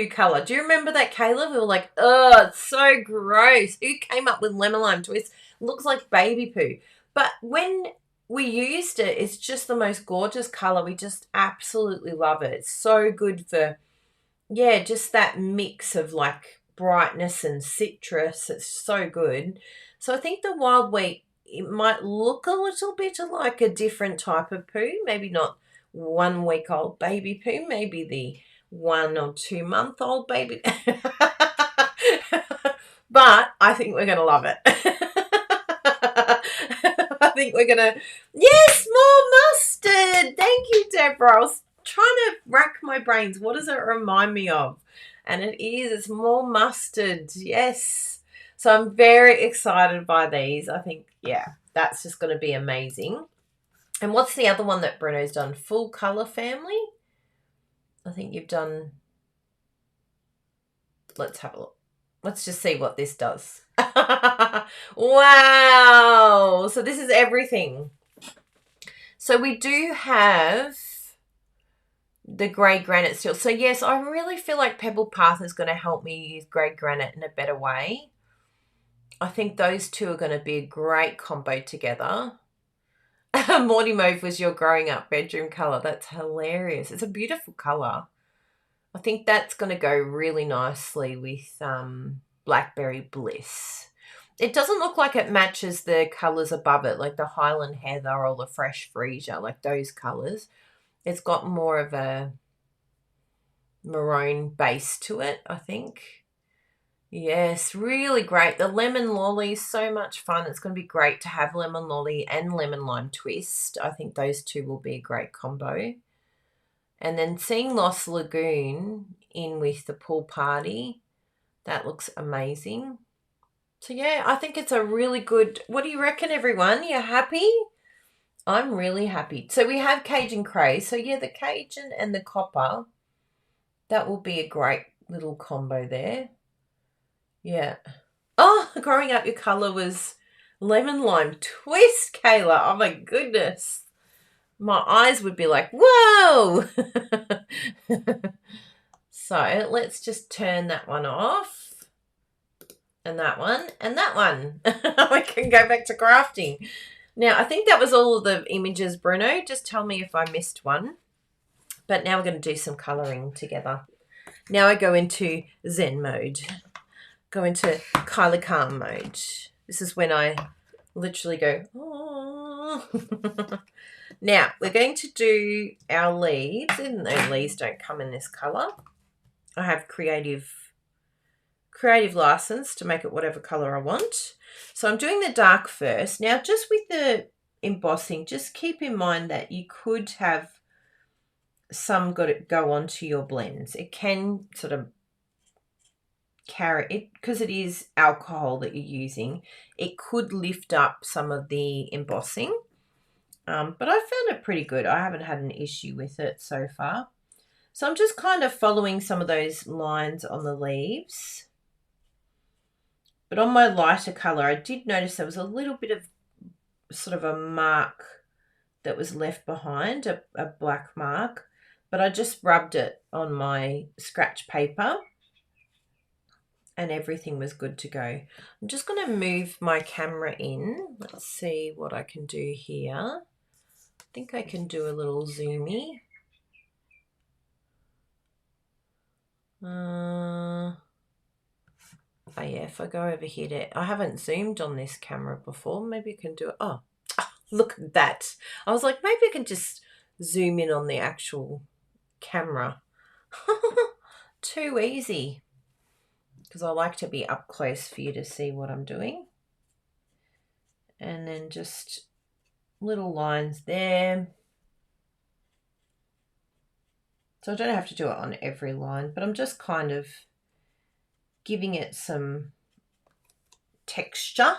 colour. Do you remember that, Kayla? We were like, oh, it's so gross. Who came up with lemon lime twist? Looks like baby poo. But when we used it, it's just the most gorgeous colour. We just absolutely love it. It's so good for, yeah, just that mix of like brightness and citrus. It's so good. So I think the wild wheat, it might look a little bit like a different type of poo. Maybe not 1 week old baby poo. Maybe the 1 or 2 month old baby. But I think we're going to love it. I think we're going to... Yes, more mustard. Thank you, Deborah. I was trying to rack my brains. What does it remind me of? And it's more mustard. Yes. So I'm very excited by these. I think, yeah, that's just going to be amazing. And what's the other one that Bruno's done? Full colour family? I think you've done... Let's have a look. Let's just see what this does. Wow. So this is everything. So we do have the grey granite still. So yes, I really feel like Pebble Path is going to help me use grey granite in a better way. I think those two are going to be a great combo together. Morty Mauve was your growing up bedroom colour. That's hilarious. It's a beautiful colour. I think that's going to go really nicely with Blackberry Bliss. It doesn't look like it matches the colours above it, like the Highland Heather or the Fresh Freesia, like those colours. It's got more of a maroon base to it, I think. Yes, really great. The lemon lolly is so much fun. It's going to be great to have lemon lolly and lemon lime twist. I think those two will be a great combo. And then seeing Lost Lagoon in with the pool party, that looks amazing. So yeah, I think it's a really good... What do you reckon, everyone? You happy? I'm really happy. So we have Cajun Craze. So yeah, the Cajun and the copper, that will be a great little combo there. Yeah. Oh, growing up your colour was lemon lime twist, Kayla. Oh my goodness. My eyes would be like, whoa. So let's just turn that one off. And that one. And that one. We can go back to crafting. Now, I think that was all of the images, Bruno. Just tell me if I missed one. But now we're going to do some colouring together. Now I go into Zen mode. Go into Kylie Calm mode. This is when I literally go, oh. Now, we're going to do our leaves, even though leaves don't come in this colour. I have creative license to make it whatever colour I want. So I'm doing the dark first. Now, just with the embossing, just keep in mind that you could have some go onto your blends. It can sort of carry it, because it is alcohol that you're using. It could lift up some of the embossing. But I found it pretty good. I haven't had an issue with it so far. So I'm just kind of following some of those lines on the leaves. But on my lighter colour, I did notice there was a little bit of sort of a mark that was left behind, a black mark, but I just rubbed it on my scratch paper and everything was good to go. I'm just going to move my camera in. Let's see what I can do here. I think I can do a little zoomy. Oh yeah, if I go over here to, I haven't zoomed on this camera before. Maybe I can do it. Oh, look at that. I was like, maybe I can just zoom in on the actual camera. Too easy. Because I like to be up close for you to see what I'm doing. And then just little lines there. So I don't have to do it on every line, but I'm just kind of giving it some texture, a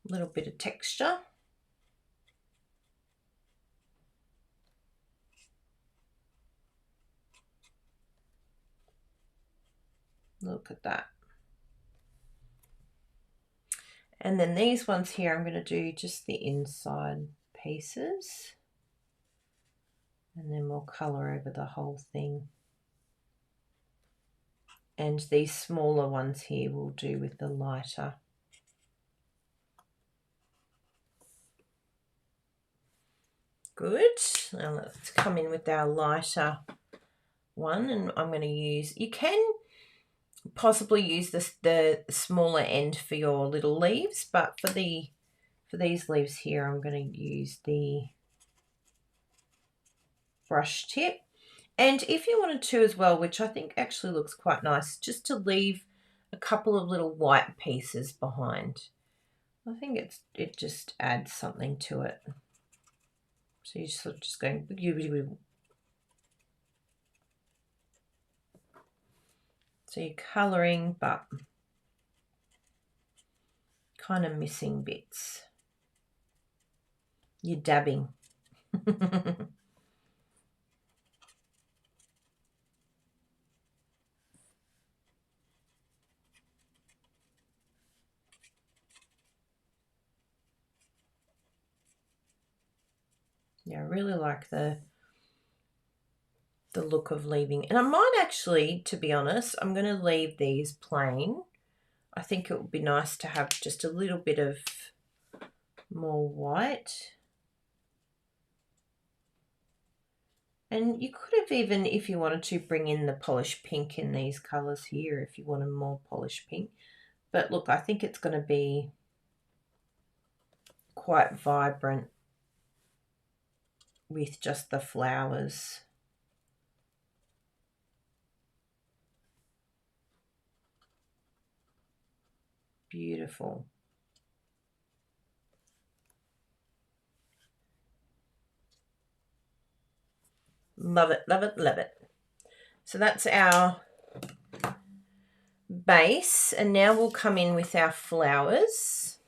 little bit of texture. Look at that. And then these ones here, I'm going to do just the inside pieces. And then we'll colour over the whole thing. And these smaller ones here we'll do with the lighter. Good. Now let's come in with our lighter one, and I'm going to use, you can possibly use the smaller end for your little leaves, but for these leaves here I'm going to use the brush tip. And if you wanted to as well, which I think actually looks quite nice, just to leave a couple of little white pieces behind. I think it just adds something to it. So you're sort of just going, so you're colouring but kind of missing bits. You're dabbing. Yeah, I really like the look of leaving. And I might actually, to be honest, I'm going to leave these plain. I think it would be nice to have just a little bit of more white. And you could have even, if you wanted to, bring in the polished pink in these colours here if you wanted more polished pink. But look, I think it's going to be quite vibrant with just the flowers. Beautiful. Love it, love it, love it. So that's our base, and now we'll come in with our flowers.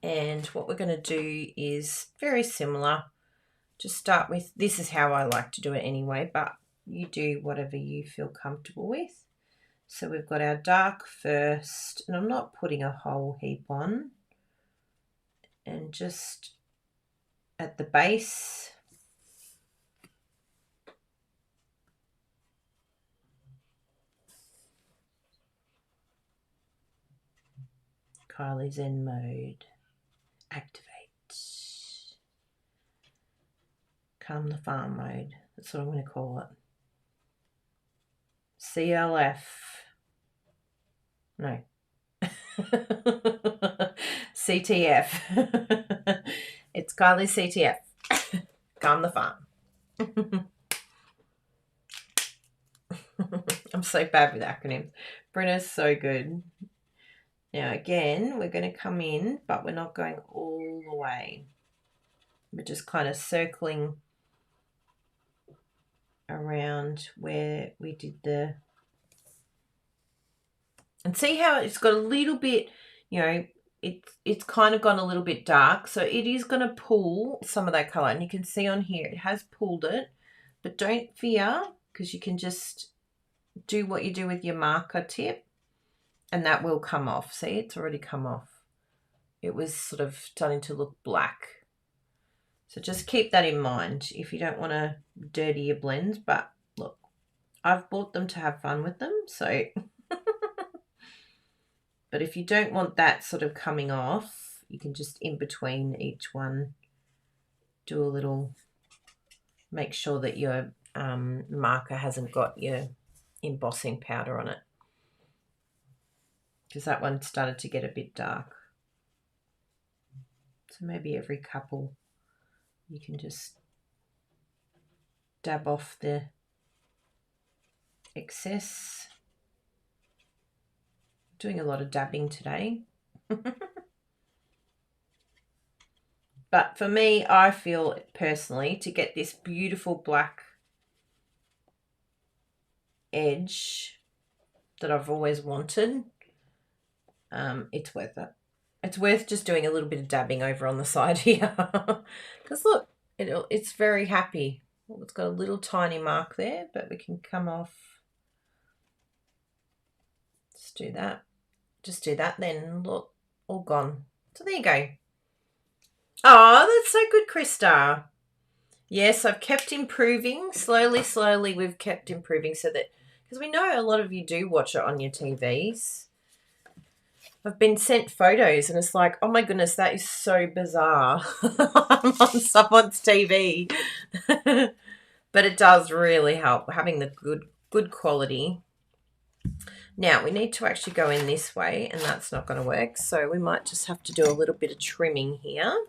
And what we're going to do is very similar. Just start with, this is how I like to do it anyway, but you do whatever you feel comfortable with. So we've got our dark first, and I'm not putting a whole heap on. And just at the base, Kylie Zen mode, activate. Calm the farm mode, that's what I'm going to call it. CLF. No. CTF. It's Kylie CTF. Calm the farm. I'm so bad with acronyms. Brenna's so good. Now again, we're going to come in, but we're not going all the way. We're just kind of circling around where we did the, and see how it's got a little bit, you know, it's kind of gone a little bit dark, so it is going to pull some of that color, and you can see on here it has pulled it, but don't fear, because you can just do what you do with your marker tip and that will come off. See, it's already come off. It was sort of starting to look black. So just keep that in mind if you don't want to dirty your blends. But look, I've bought them to have fun with them. So, but if you don't want that sort of coming off, you can just in between each one do a little, make sure that your marker hasn't got your embossing powder on it, because that one started to get a bit dark. So maybe every couple you can just dab off the excess. Doing a lot of dabbing today. But for me, I feel personally, to get this beautiful black edge that I've always wanted, it's worth it. It's worth just doing a little bit of dabbing over on the side here. Because look, it's very happy. Well, it's got a little tiny mark there, but we can come off. Just do that. Just do that then. Look, all gone. So there you go. Oh, that's so good, Krista. Yes, I've kept improving. Slowly, we've kept improving so that, because we know a lot of you do watch it on your TVs. I've been sent photos and it's like, oh my goodness, that is so bizarre. I'm on someone's TV. But it does really help having the good quality. Now we need to actually go in this way, and that's not going to work. So we might just have to do a little bit of trimming here.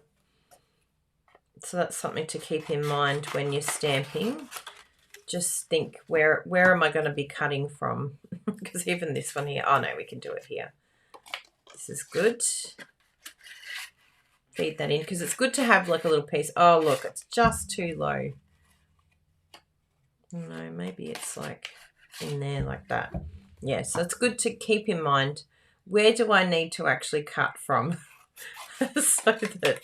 So that's something to keep in mind when you're stamping. Just think, where am I going to be cutting from? Because even this one here, oh no, we can do it here. This is good. Feed that in, because it's good to have like a little piece. Oh, look, it's just too low. No, maybe it's like in there like that. Yeah, so it's good to keep in mind, where do I need to actually cut from so that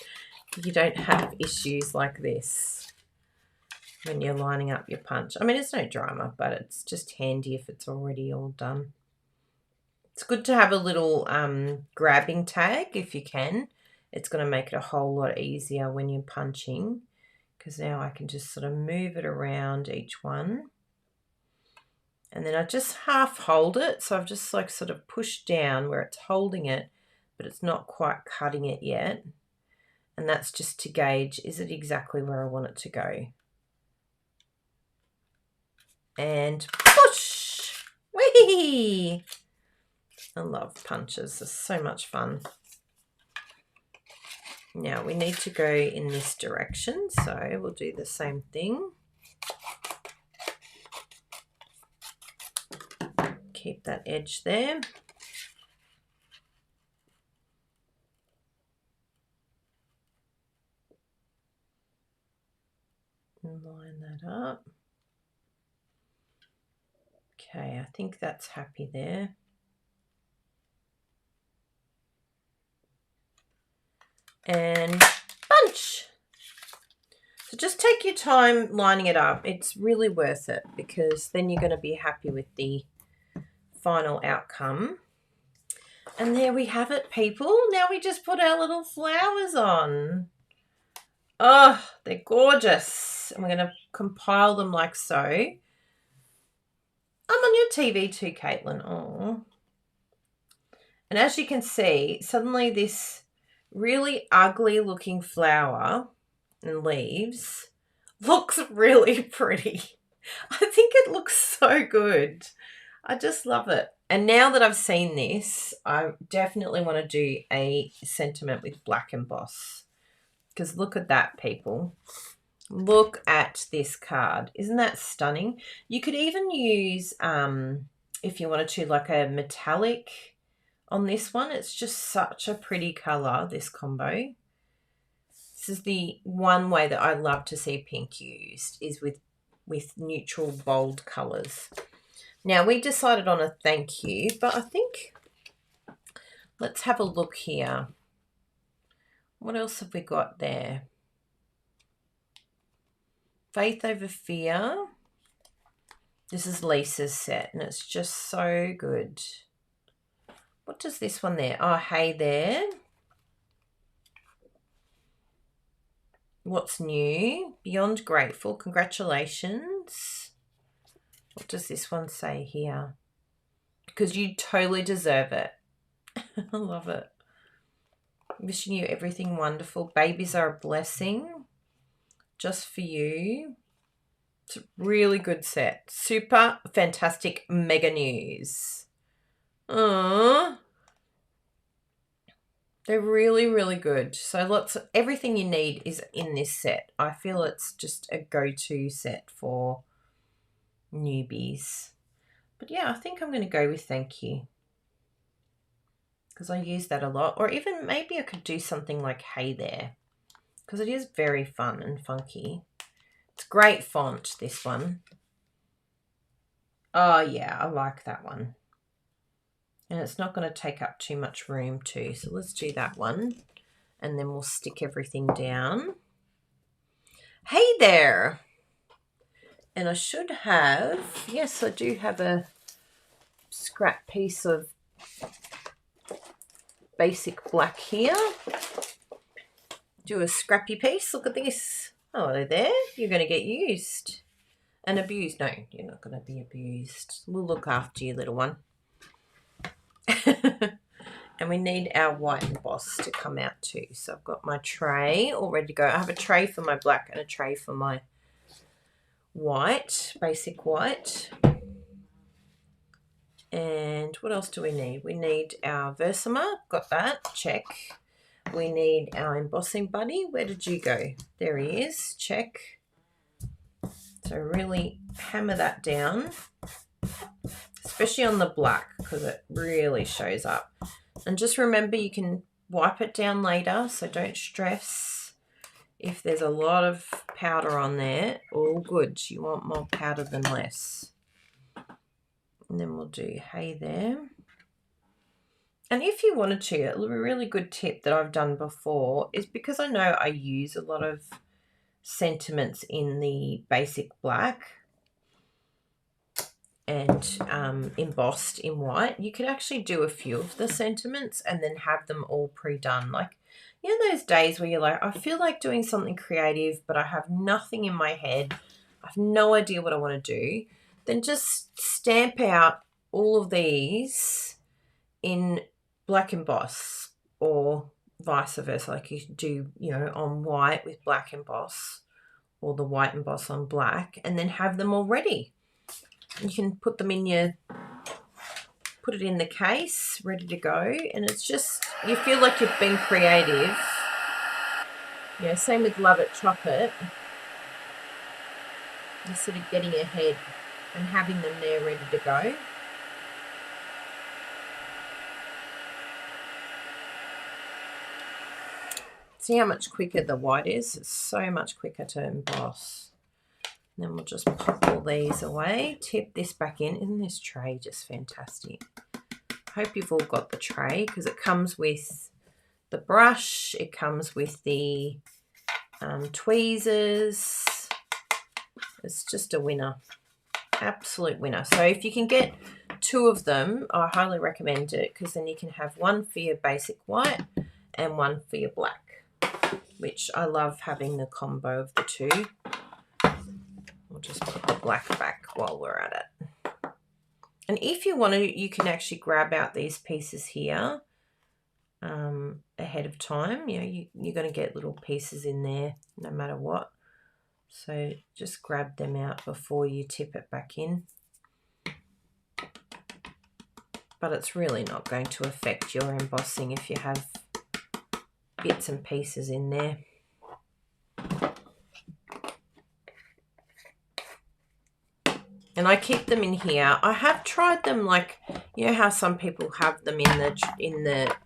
you don't have issues like this when you're lining up your punch. I mean, it's no drama, but it's just handy if it's already all done. It's good to have a little grabbing tag if you can. It's going to make it a whole lot easier when you're punching, because now I can just sort of move it around each one. And then I just half hold it. So I've just like sort of pushed down where it's holding it, but it's not quite cutting it yet. And that's just to gauge, is it exactly where I want it to go? And push! Whee! I love punches. They're so much fun. Now we need to go in this direction, so we'll do the same thing. Keep that edge there. And line that up. Okay, I think that's happy there. And punch. So just take your time lining it up. It's really worth it, because then you're going to be happy with the final outcome. And there we have it, people. Now we just put our little flowers on. Oh, they're gorgeous. And we're going to compile them like so. I'm on your TV too, Caitlin. Oh. And as you can see, suddenly this really ugly looking flower and leaves looks really pretty. I think it looks so good. I just love it. And now that I've seen this, I definitely want to do a sentiment with black emboss, because look at that, people. Look at this card. Isn't that stunning? You could even use, if you wanted to, like a metallic on this one. It's just such a pretty color, this combo. This is the one way that I love to see pink used, is with neutral, bold colors. Now, we decided on a thank you, but I think let's have a look here. What else have we got there? Faith Over Fear. This is Lisa's set, and it's just so good. What does this one there? Oh, Hey There. What's new? Beyond grateful. Congratulations. What does this one say here? Because you totally deserve it. I love it. Wishing you everything wonderful. Babies are a blessing. Just for you. It's a really good set. Super fantastic mega news. Aww. They're really, really good. So everything you need is in this set. I feel it's just a go-to set for newbies. But yeah, I think I'm going to go with thank you, because I use that a lot. Or even maybe I could do something like hey there, because it is very fun and funky. It's great font, this one. Oh yeah, I like that one. And it's not going to take up too much room too. So let's do that one. And then we'll stick everything down. Hey there. And I should have, yes, I do have a scrap piece of basic black here. Do a scrappy piece. Look at this. Hello there. You're going to get used and abused. No, you're not going to be abused. We'll look after you, little one. And we need our white emboss to come out too. So I've got my tray all ready to go. I have a tray for my black and a tray for my white, basic white. And what else do we need? We need our Versamark. Got that. Check. We need our embossing buddy. Where did you go? There he is. Check. So really hammer that down, especially on the black, because it really shows up. And just remember, you can wipe it down later, so don't stress if there's a lot of powder on there. All good. You want more powder than less. And then we'll do hey there. And if you wanted to, a really good tip that I've done before is, because I know I use a lot of sentiments in the basic black and embossed in white, you could actually do a few of the sentiments and then have them all pre-done. Like, you know those days where you're like, I feel like doing something creative, but I have nothing in my head. I have no idea what I want to do. Then just stamp out all of these in black emboss, or vice versa. Like you do, you know, on white with black emboss, or the white emboss on black, and then have them all ready. You can put them in put it in the case, ready to go, and it's just, you feel like you've been creative. Yeah, same with Love It Chocolate. You're sort of getting ahead and having them there ready to go. See how much quicker the white is? It's so much quicker to emboss. And then we'll just pop all these away, tip this back in. Isn't this tray just fantastic? I hope you've all got the tray, because it comes with the brush, it comes with the tweezers. It's just a winner, absolute winner. So if you can get 2 of them, I highly recommend it, because then you can have one for your basic white and one for your black, which I love having the combo of the 2. We'll just put the black back while we're at it. And if you want to, you can actually grab out these pieces here ahead of time. You know, you're going to get little pieces in there no matter what. So just grab them out before you tip it back in. But it's really not going to affect your embossing if you have bits and pieces in there. And I keep them in here. I have tried them, like, you know how some people have them in the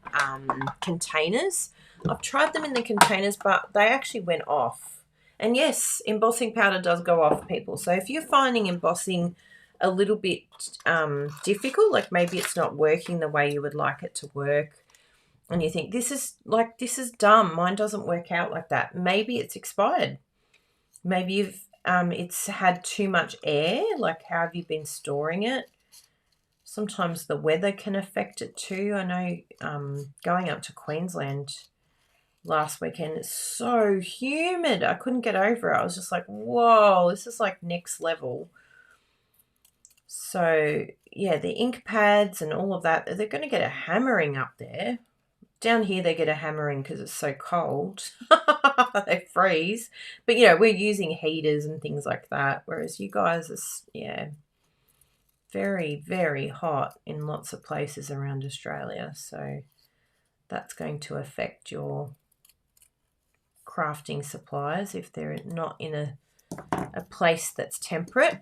containers. I've tried them in the containers, but they actually went off. And yes, embossing powder does go off, people. So if you're finding embossing a little bit difficult, like maybe it's not working the way you would like it to work, and you think this is dumb, mine doesn't work out like that, maybe it's expired. Maybe you've it's had too much air. Like, how have you been storing it? Sometimes the weather can affect it too. I know going up to Queensland last weekend. It's so humid. I couldn't get over it. I was just like, whoa, this is like next level. So, yeah, the ink pads and all of that, they're going to get a hammering up there. Down here, they get a hammering because it's so cold. They freeze. But, you know, we're using heaters and things like that, whereas you guys are, yeah, very, very hot in lots of places around Australia. So that's going to affect your crafting supplies if they're not in a place that's temperate.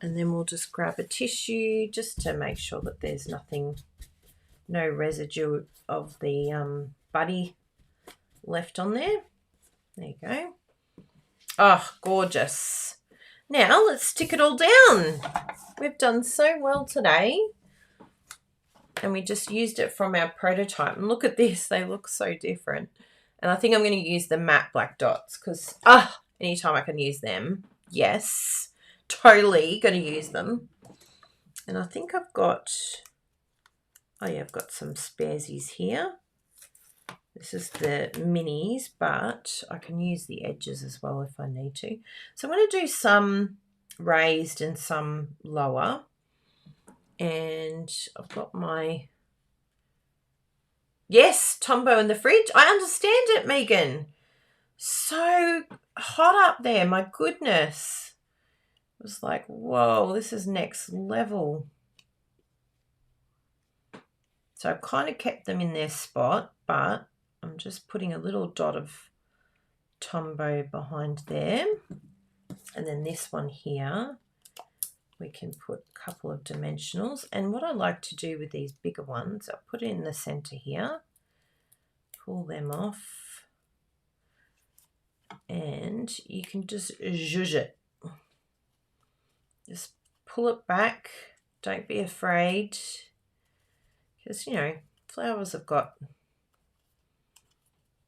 And then we'll just grab a tissue just to make sure that there's nothing, no residue of the buddy left on there. There you go. Oh, gorgeous. Now let's stick it all down. We've done so well today. And we just used it from our prototype. And look at this. They look so different. And I think I'm going to use the matte black dots because, anytime I can use them. Yes. Totally going to use them. And I think I've got, I've got some sparesies here. This is the minis, but I can use the edges as well if I need to. So I'm going to do some raised and some lower. And I've got my, yes, Tombow in the fridge. I understand it, Megan. So hot up there, my goodness. It was like, whoa, this is next level. So I've kind of kept them in their spot, but I'm just putting a little dot of Tombow behind there. And then this one here, we can put a couple of dimensionals. And what I like to do with these bigger ones, I'll put it in the center here, pull them off, and you can just zhuzh it. Just pull it back. Don't be afraid. Because, you know, flowers have got a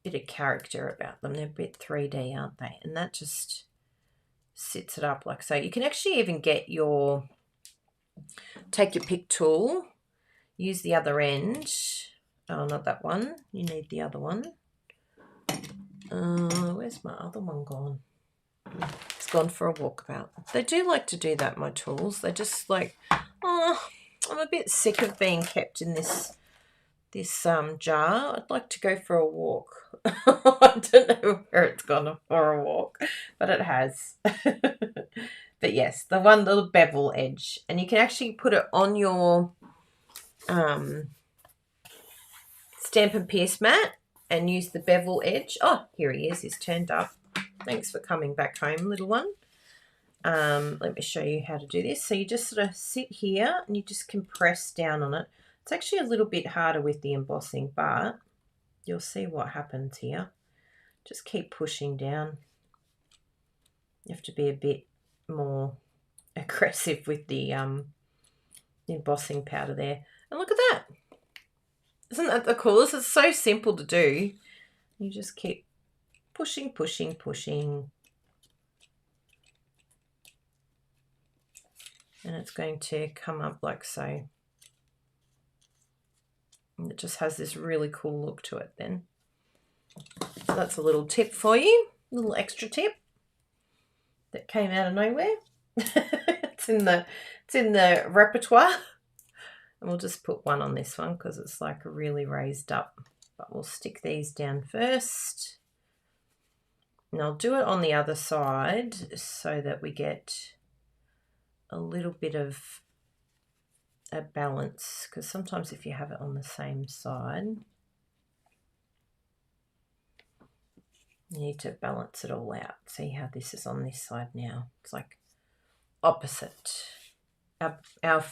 bit of character about them. They're a bit 3D, aren't they? And that just sits it up like so. You can actually even get your, take your pick tool, use the other end. Oh, not that one. You need the other one. Where's my other one gone? It's gone for a walkabout. They do like to do that, my tools. They're just like, oh, I'm a bit sick of being kept in this jar. I'd like to go for a walk. I don't know where it's gone for a walk, but it has. But yes, the one little bevel edge. And you can actually put it on your Stamp and Pierce mat and use the bevel edge. Oh, here he is. He's turned up. Thanks for coming back home, little one. Let me show you how to do this. So you just sort of sit here and you just compress down on it. It's actually a little bit harder with the embossing, but you'll see what happens here. Just keep pushing down. You have to be a bit more aggressive with the embossing powder there. And look at that. Isn't that the coolest? It's so simple to do. You just keep pushing, pushing, pushing. And it's going to come up like so. And it just has this really cool look to it then. So that's a little tip for you, a little extra tip that came out of nowhere. It's in the repertoire. And we'll just put one on this one because it's like really raised up. But we'll stick these down first. And I'll do it on the other side so that we get a little bit of a balance, because sometimes if you have it on the same side, you need to balance it all out. See how this is on this side now? It's like opposite. Our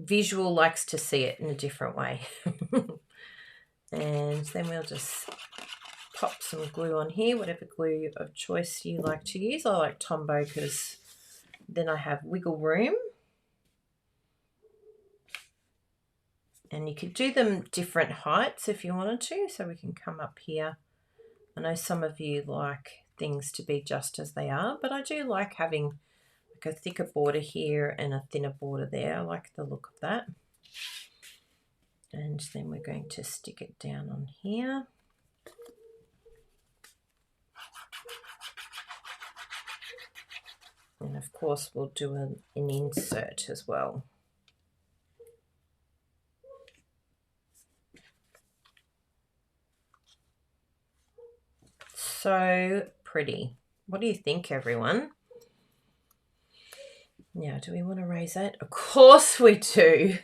visual likes to see it in a different way. And then we'll just pop some glue on here, whatever glue of choice you like to use. I like Tombow because then I have wiggle room. And you could do them different heights if you wanted to, so we can come up here. I know some of you like things to be just as they are, but I do like having like a thicker border here and a thinner border there. I like the look of that. And then we're going to stick it down on here. And of course we'll do an insert as well. So pretty. What do you think, everyone? Now, do we want to raise that? Of course we do.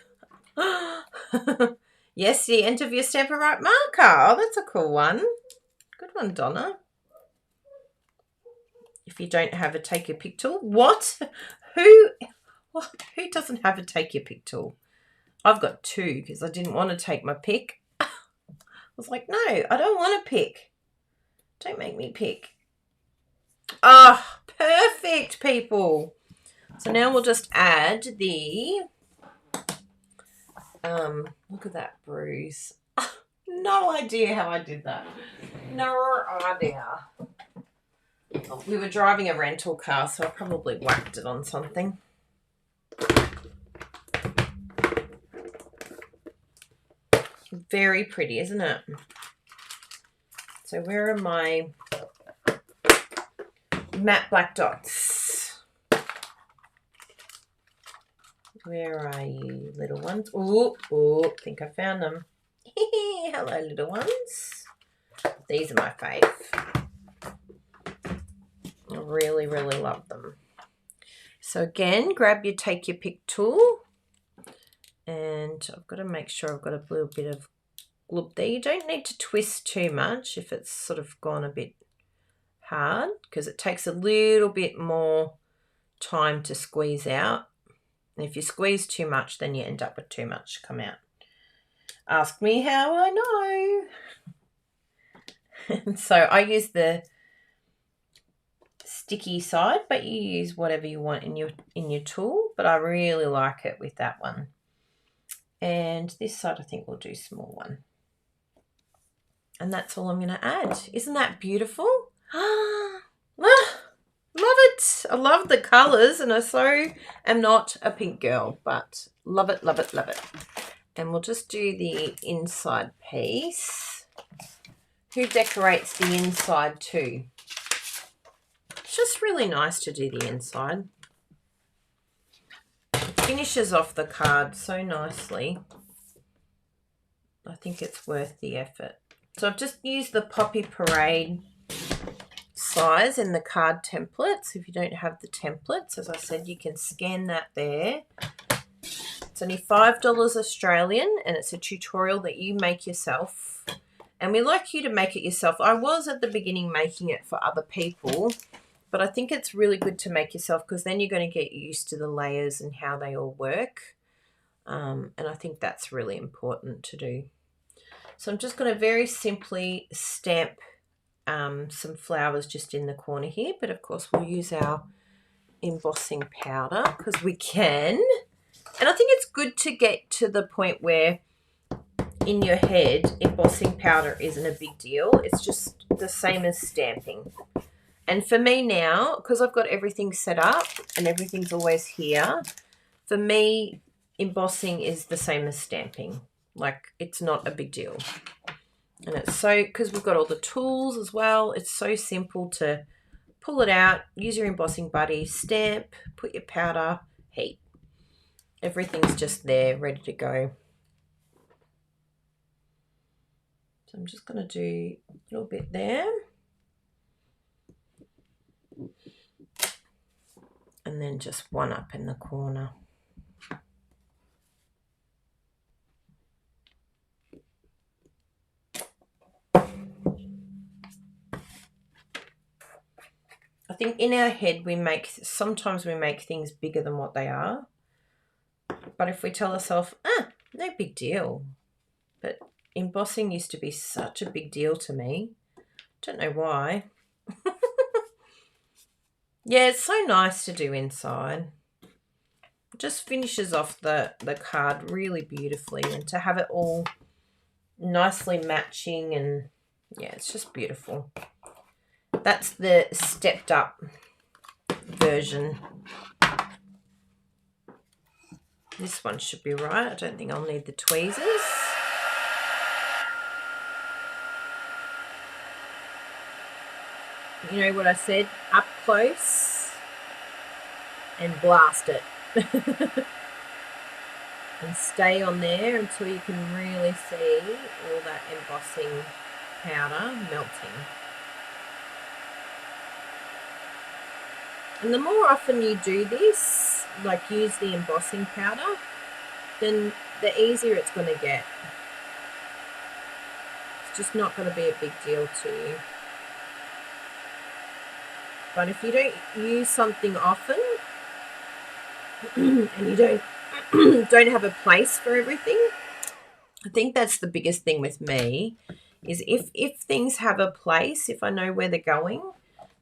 Yes, the end of your Stamp and Write marker. Oh, that's a cool one. Good one, Donna. If you don't have a take your pick tool. What? Who doesn't have a take your pick tool? I've got two because I didn't want to take my pick. I was like, no, I don't want to pick. Don't make me pick. Ah, perfect, people. So now we'll just add the, look at that bruise. No idea how I did that. No idea. We were driving a rental car, so I probably whacked it on something. Very pretty, isn't it? So where are my matte black dots? Where are you, little ones? Oh, I think I found them. Hello, little ones. These are my fave. I really, really love them. So again, grab your take your pick tool. And I've got to make sure I've got a little bit of glue there. You don't need to twist too much if it's sort of gone a bit hard, because it takes a little bit more time to squeeze out. And if you squeeze too much, then you end up with too much come out. Ask me how I know. And so I use the sticky side, but you use whatever you want in your tool, but I really like it with that one. And this side I think we'll do small one. And that's all I'm going to add. Isn't that beautiful? Love it. I love the colours, and I so am not a pink girl, but love it, love it, love it. And we'll just do the inside piece. Who decorates the inside too? It's just really nice to do the inside. It finishes off the card so nicely. I think it's worth the effort. So I've just used the Poppy Parade size in the card templates. If you don't have the templates, as I said, you can scan that there. It's only $5 Australian, and it's a tutorial that you make yourself. And we like you to make it yourself. I was at the beginning making it for other people, but I think it's really good to make yourself, because then you're going to get used to the layers and how they all work. And I think that's really important to do. So I'm just going to very simply stamp some flowers just in the corner here. But of course we'll use our embossing powder because we can. And I think it's good to get to the point where in your head embossing powder isn't a big deal. It's just the same as stamping. And for me now, because I've got everything set up and everything's always here, for me embossing is the same as stamping. Like, it's not a big deal. And it's so, because we've got all the tools as well, it's so simple to pull it out, use your embossing buddy, stamp, put your powder, heat. Everything's just there, ready to go. So I'm just going to do a little bit there. And then just one up in the corner. I think in our head sometimes we make things bigger than what they are. But if we tell ourselves, no big deal. But embossing used to be such a big deal to me. Don't know why. Yeah, it's so nice to do inside. It just finishes off the card really beautifully, and to have it all nicely matching, and yeah, it's just beautiful. That's the stepped up version. This one should be right. I don't think I'll need the tweezers. You know what I said? Up close and blast it. And stay on there until you can really see all that embossing powder melting. And the more often you do this, like use the embossing powder, then the easier it's going to get. It's just not going to be a big deal to you. But if you don't use something often and you don't have a place for everything, I think that's the biggest thing with me is if things have a place, if I know where they're going,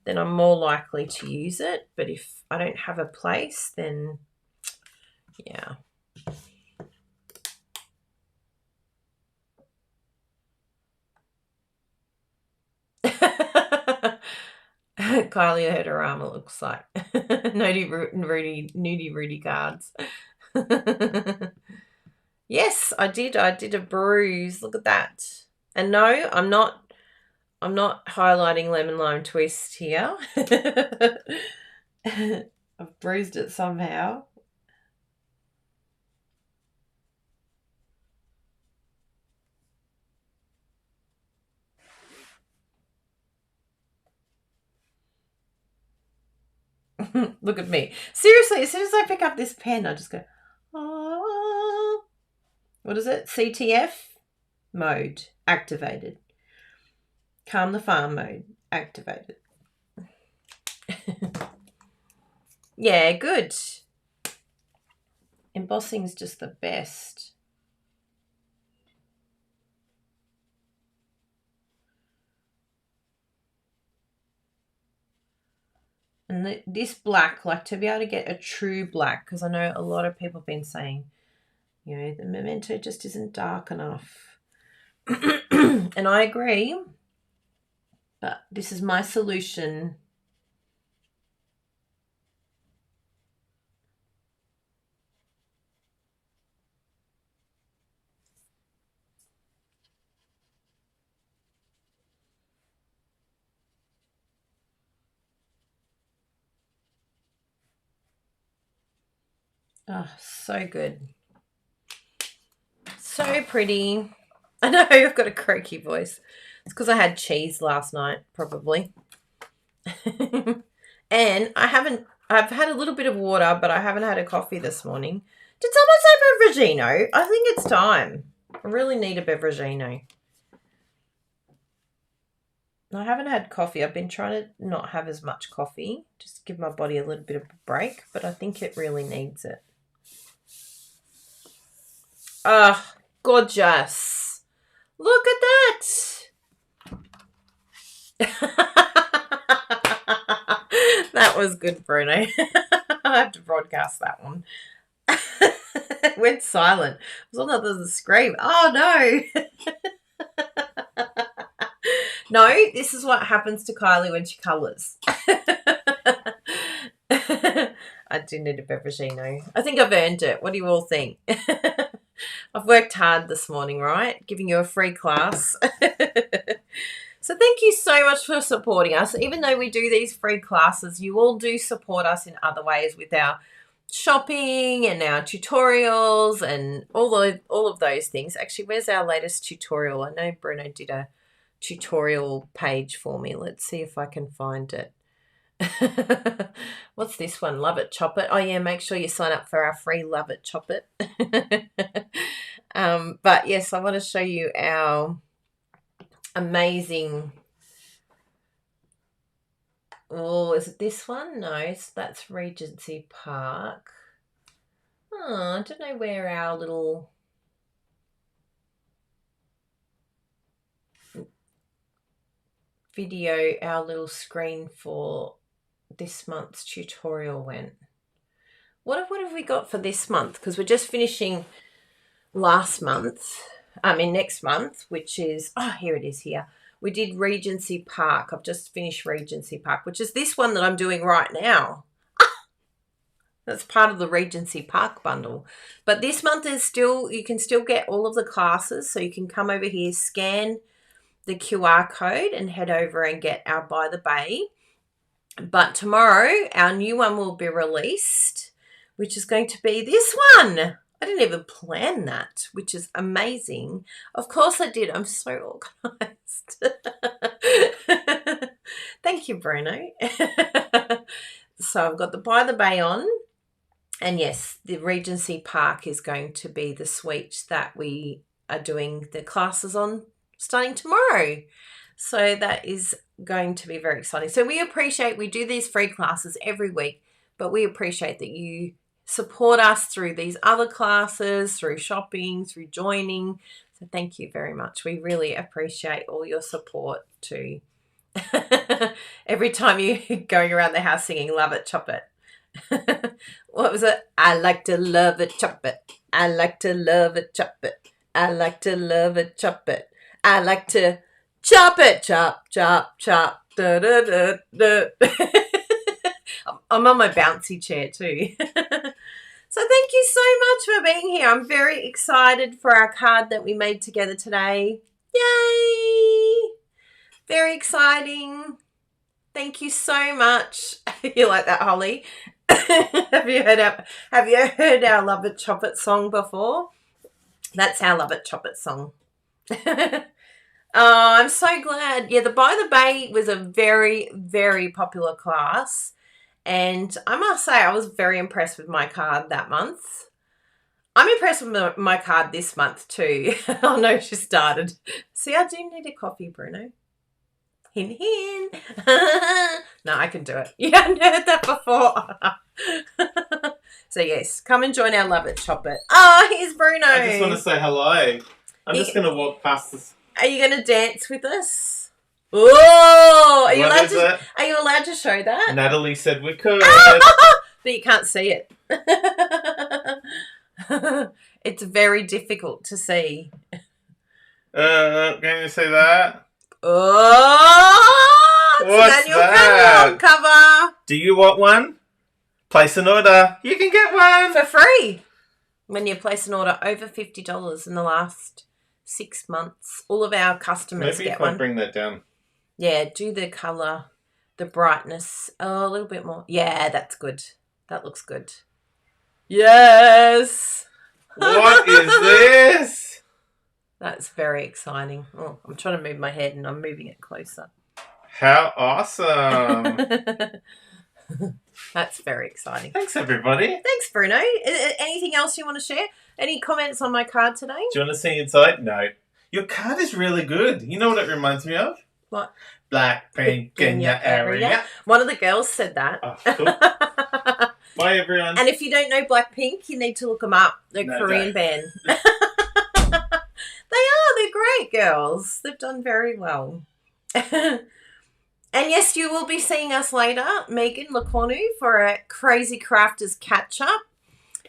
then I'm more likely to use it. But if I don't have a place, then yeah. Kylie heard her arm, it looks like. Nudie Rudy cards. Yes, I did. I did a bruise. Look at that. And no, I'm not highlighting lemon lime twist here. I've bruised it somehow. Look at me. Seriously, as soon as I pick up this pen, I just go, oh. What is it? CTF mode activated. Calm the farm mode activated. Yeah, good. Embossing is just the best. And this black, like to be able to get a true black, because I know a lot of people have been saying, you know, the Memento just isn't dark enough. And I agree, but this is my solution. Oh, so good. So pretty. I know I've got a croaky voice. It's because I had cheese last night, probably. And I've had a little bit of water, but I haven't had a coffee this morning. Did someone say beveragino? I think it's time. I really need a beveragino. I haven't had coffee. I've been trying to not have as much coffee, just to give my body a little bit of a break, but I think it really needs it. Ah, gorgeous. Look at that. That was good, Bruno. I have to broadcast that one. It went silent. I was on the other side of the screen. Oh, no. No, this is what happens to Kylie when she colours. I do need a beveragino. I think I've earned it. What do you all think? I've worked hard this morning, right? Giving you a free class. So thank you so much for supporting us. Even though we do these free classes, you all do support us in other ways with our shopping and our tutorials and all of those things. Actually, where's our latest tutorial? I know Bruno did a tutorial page for me. Let's see if I can find it. What's this one? Love It, Chop It. Oh yeah, make sure you sign up for our free Love It, Chop It. But yes, I want to show you our amazing. Oh, is it this one? No, that's Regency Park. Oh, I don't know where our little video, our little screen for this month's tutorial went. What have we got for this month? Because we're just finishing next month, which is, here it is here. We did Regency Park. I've just finished Regency Park, which is this one that I'm doing right now. That's part of the Regency Park bundle. But this month is you can still get all of the classes. So you can come over here, scan the QR code and head over and get our By the Bay. But tomorrow, our new one will be released, which is going to be this one. I didn't even plan that, which is amazing. Of course I did. I'm so organised. Thank you, Bruno. So I've got the By the Bay on. And yes, the Regency Park is going to be the suite that we are doing the classes on starting tomorrow. So that is going to be very exciting. So we do these free classes every week, but we appreciate that you support us through these other classes, through shopping, through joining. So thank you very much. We really appreciate all your support too. Every time you're going around the house singing Love It, Chop It. What was it? I like to love it, chop it. I like to love it, chop it. I like to love it, chop it. I like to chop it, chop, chop, chop. Da, da, da, da. I'm on my bouncy chair too. So thank you so much for being here. I'm very excited for our card that we made together today. Yay! Very exciting. Thank you so much. You like that, Holly? Have you heard our Love It Chop It song before? That's our Love It Chop It song. Oh, I'm so glad. Yeah, the By the Bay was a very, very popular class. And I must say I was very impressed with my card that month. I'm impressed with my card this month too. Oh no, she started. See, I do need a coffee, Bruno. Hint, hint. No, I can do it. You haven't heard that before. So yes, come and join our Love It, Chop It. Oh, here's Bruno. I just want to say hello. I'm just going to walk past this. Are you going to dance with us? Oh, are you allowed to show that? Natalie said we could. But you can't see it. It's very difficult to see. Can you see that? Oh, it's what's an annual catalog cover. Do you want one? Place an order. You can get one for free when you place an order over $50 in the last 6 months. All of our customers get one. Maybe if I bring that down. Yeah, do the colour, the brightness. Oh, a little bit more. Yeah, that's good. That looks good. Yes. What is this? That's very exciting. Oh, I'm trying to move my head and I'm moving it closer. How awesome. That's very exciting. Thanks, everybody. Thanks, Bruno. Anything else you want to share? Any comments on my card today? Do you want to see inside? No. Your card is really good. You know what it reminds me of? What? Blackpink in your area. One of the girls said that. Oh, cool. Bye, everyone. And if you don't know Blackpink, you need to look them up. They're a Korean band. They're great girls. They've done very well. And yes, you will be seeing us later, Megan Lacornu, for a Crazy Crafters catch-up.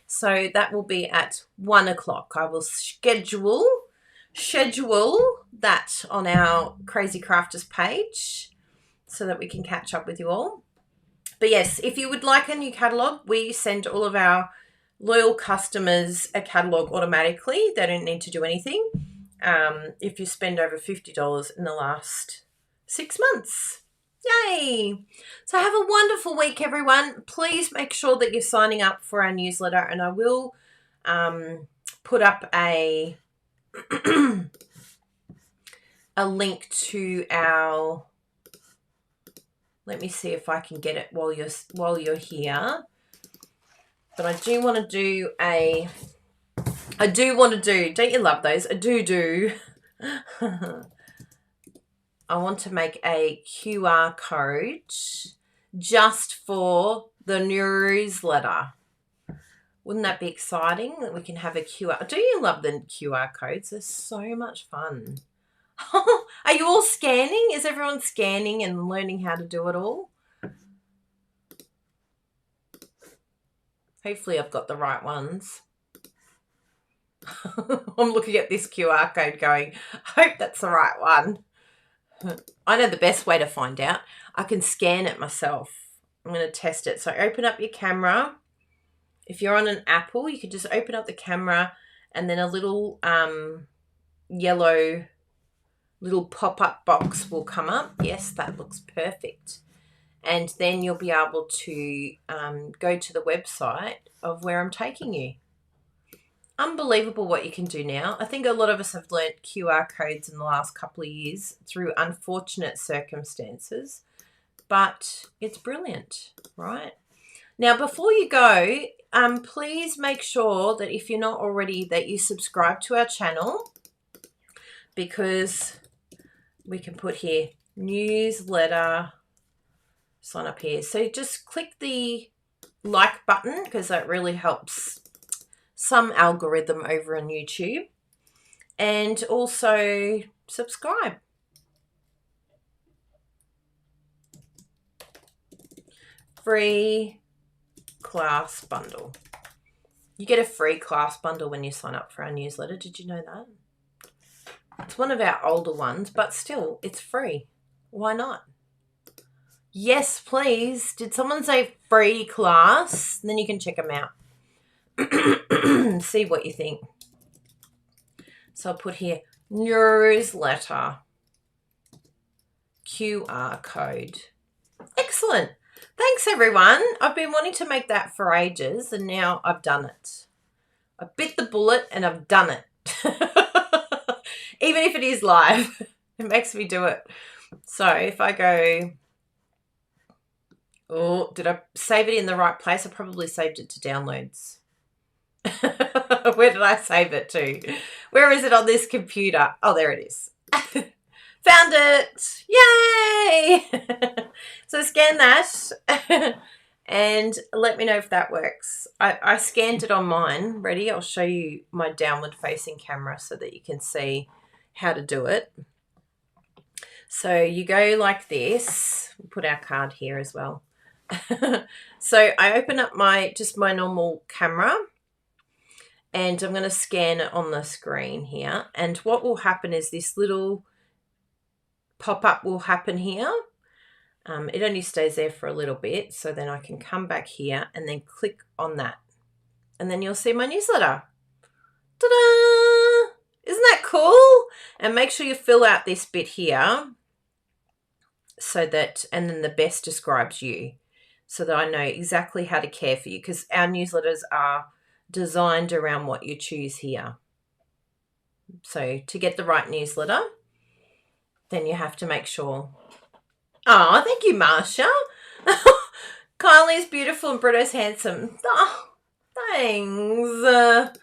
So that will be at 1 o'clock. I will schedule that on our Crazy Crafters page so that we can catch up with you all. But yes, if you would like a new catalogue, we send all of our loyal customers a catalogue automatically. They don't need to do anything if you spend over $50 in the last 6 months. Yay! So have a wonderful week, everyone. Please make sure that you're signing up for our newsletter, and I will put up a link to our. Let me see if I can get it while you're here. But I do want to do don't you love those? I do. I want to make a QR code just for the newsletter. Wouldn't that be exciting that we can have a QR? Do you love the QR codes? They're so much fun. Are you all scanning? Is everyone scanning and learning how to do it all? Hopefully I've got the right ones. I'm looking at this QR code going, I hope that's the right one. I know the best way to find out. I can scan it myself. I'm going to test it. So open up your camera. If you're on an Apple, you could just open up the camera and then a little yellow little pop-up box will come up. Yes, that looks perfect. And then you'll be able to go to the website of where I'm taking you. Unbelievable what you can do now. I think a lot of us have learnt QR codes in the last couple of years through unfortunate circumstances, but it's brilliant, right? Now, before you go, please make sure that if you're not already, that you subscribe to our channel, because we can put here newsletter, sign up here. So just click the like button, because that really helps some algorithm over on YouTube, and also subscribe. Free class bundle. You get a free class bundle when you sign up for our newsletter. Did you know that? It's one of our older ones, but still, it's free. Why not? Yes, please. Did someone say free class? Then you can check them out. See what you think. So I'll put here newsletter QR code. Excellent. Thanks, everyone. I've been wanting to make that for ages, and now I've done it. I bit the bullet and I've done it. Even if it is live, it makes me do it. So if I go, oh, did I save it in the right place? I probably saved it to downloads. Where did I save it to? Where is it on this computer? Oh, there it is. Found it. Yay! So scan that and let me know if that works. I scanned it on mine. Ready? I'll show you my downward facing camera so that you can see how to do it. So you go like this. We'll put our card here as well. So I open up my normal camera, and I'm going to scan it on the screen here. And what will happen is this little pop-up will happen here. It only stays there for a little bit, so then I can come back here and then click on that. And then you'll see my newsletter. Ta-da! Isn't that cool? And make sure you fill out this bit here, so that, and then the best describes you, so that I know exactly how to care for you, because our newsletters are designed around what you choose here. So to get the right newsletter, then you have to make sure. Oh, thank you, Marsha. Kylie's beautiful and Brito's handsome. Oh, thanks.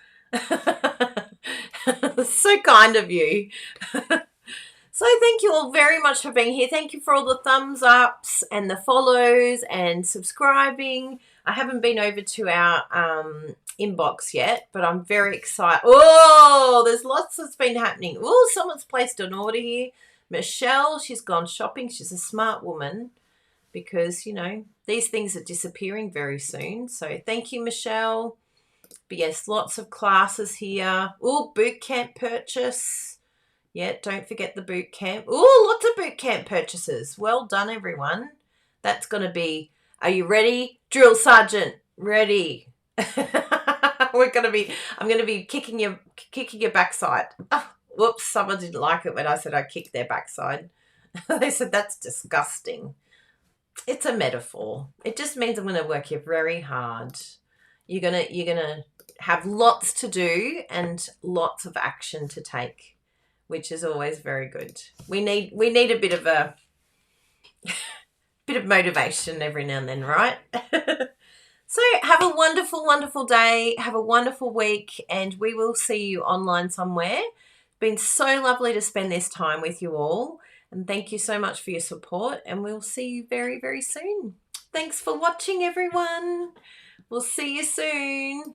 So kind of you. So thank you all very much for being here. Thank you for all the thumbs ups and the follows and subscribing. I haven't been over to our inbox yet, but I'm very excited. Oh, there's lots that's been happening. Oh, someone's placed an order here. Michelle, she's gone shopping. She's a smart woman, because, you know, these things are disappearing very soon. So thank you, Michelle. But yes, lots of classes here. Oh, boot camp purchase. Yeah, don't forget the boot camp. Oh, lots of boot camp purchases. Well done, everyone. That's going to be, are you ready? Drill sergeant, ready. I'm going to be kicking your backside. Oh, whoops, someone didn't like it when I said I kicked their backside. They said, that's disgusting. It's a metaphor. It just means I'm going to work you very hard. You're going to have lots to do and lots of action to take, which is always very good. We need a bit of motivation every now and then, right? So have a wonderful, wonderful day. Have a wonderful week, and we will see you online somewhere. It's been so lovely to spend this time with you all, and thank you so much for your support, and we'll see you very, very soon. Thanks for watching, everyone. We'll see you soon.